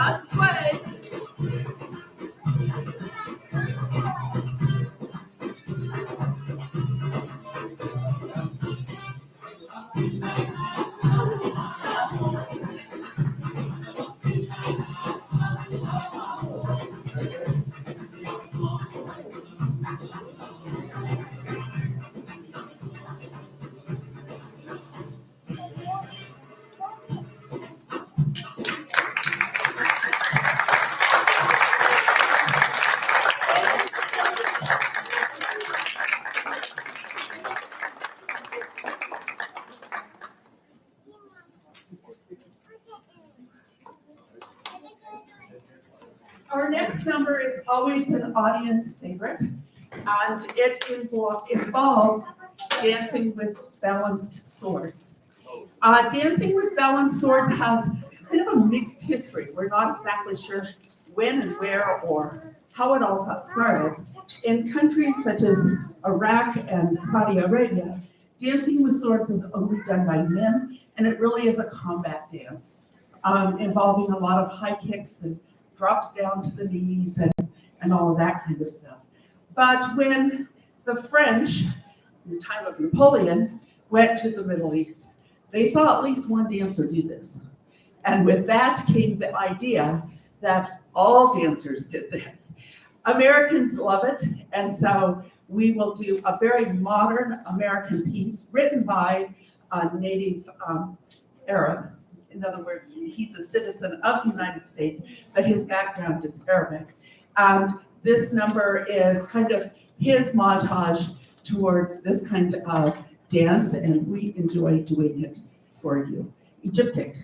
Just sway. Our next number is always an audience favorite, and it involves dancing with balanced swords. Dancing with balanced swords has kind of a mixed history. We're not exactly sure when and where or how it all got started. In countries such as Iraq and Saudi Arabia, dancing with swords is only done by men, and it really is a combat dance, involving a lot of high kicks and drops down to the knees and all of that kind of stuff. But when the French, in the time of Napoleon, went to the Middle East, they saw at least one dancer do this. And with that came the idea that all dancers did this. Americans love it, and so we will do a very modern American piece written by a native Arab. In other words, he's a citizen of the United States, but his background is Arabic. And this number is kind of his montage towards this kind of dance, and we enjoy doing it for you. Egyptic.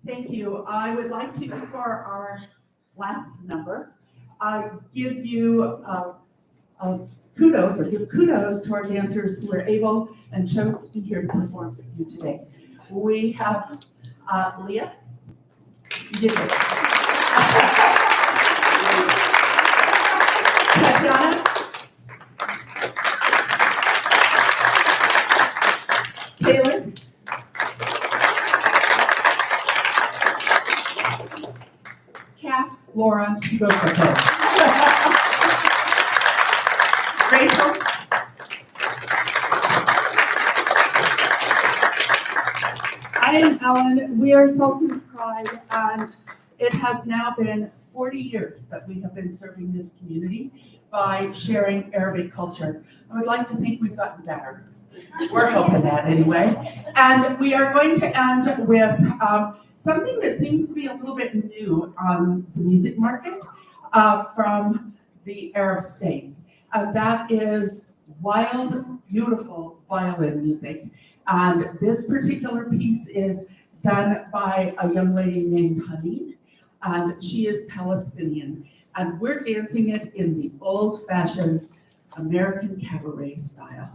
Thank you. I would like to, for our last number, give you kudos, or give kudos to our dancers who were able and chose to be here to perform for you today. We have Leah. You did it. Tatiana. Taylor. Kat, Laura, she goes for her. Rachel. I am Ellen. We are Sultan's Pride, and it has now been 40 years that we have been serving this community by sharing Arabic culture. I would like to think we've gotten better. We're hoping that anyway. And we are going to end with something that seems to be a little bit new on the music market from the Arab states. That is wild, beautiful violin music. And this particular piece is done by a young lady named Haneen, and she is Palestinian. And we're dancing it in the old-fashioned American cabaret style.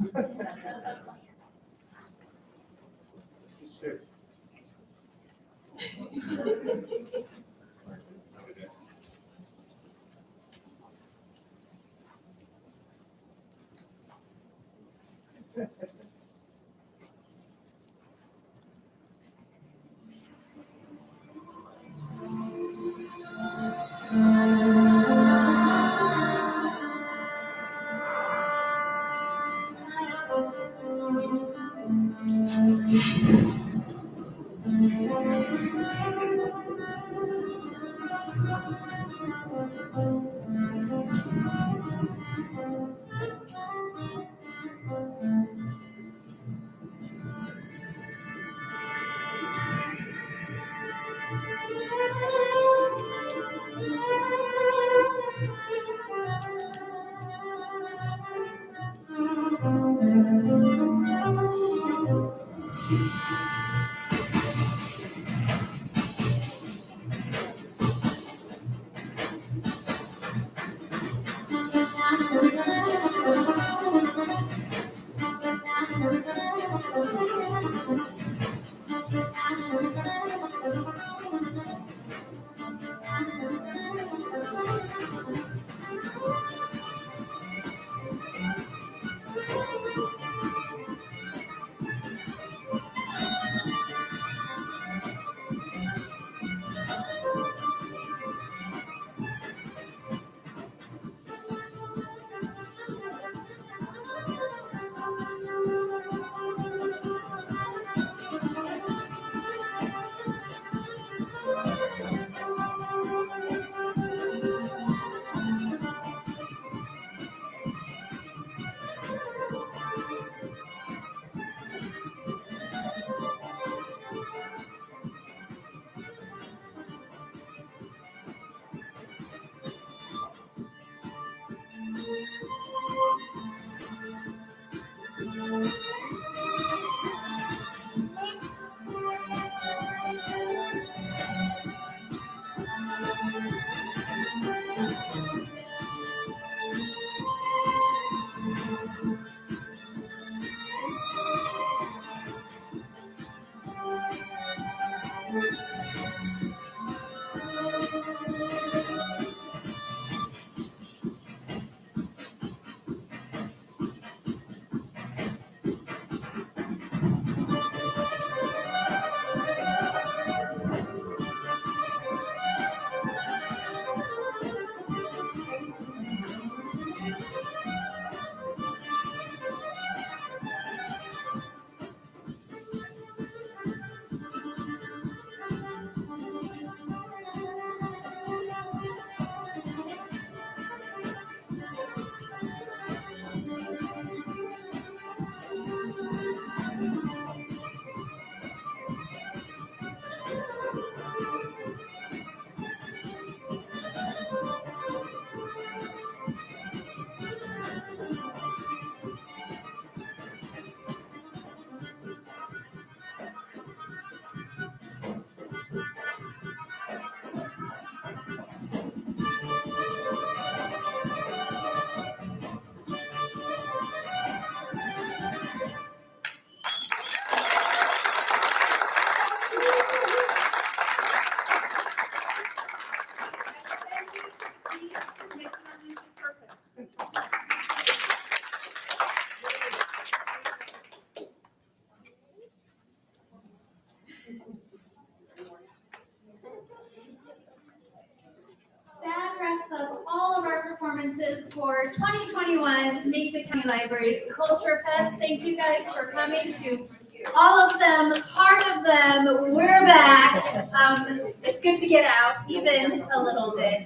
for 2021's Mesa County Libraries Culture Fest. Thank you guys for coming to all of them, part of them. We're back. It's good to get out, even a little bit.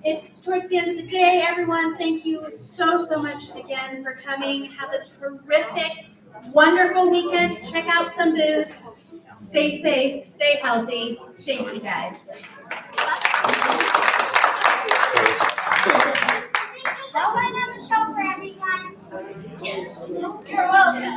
It's towards the end of the day, everyone. Thank you so much again for coming. Have a terrific, wonderful weekend. Check out some booths. Stay safe, stay healthy. Thank you, guys. Shall I have a show for everyone? Yes. You're welcome.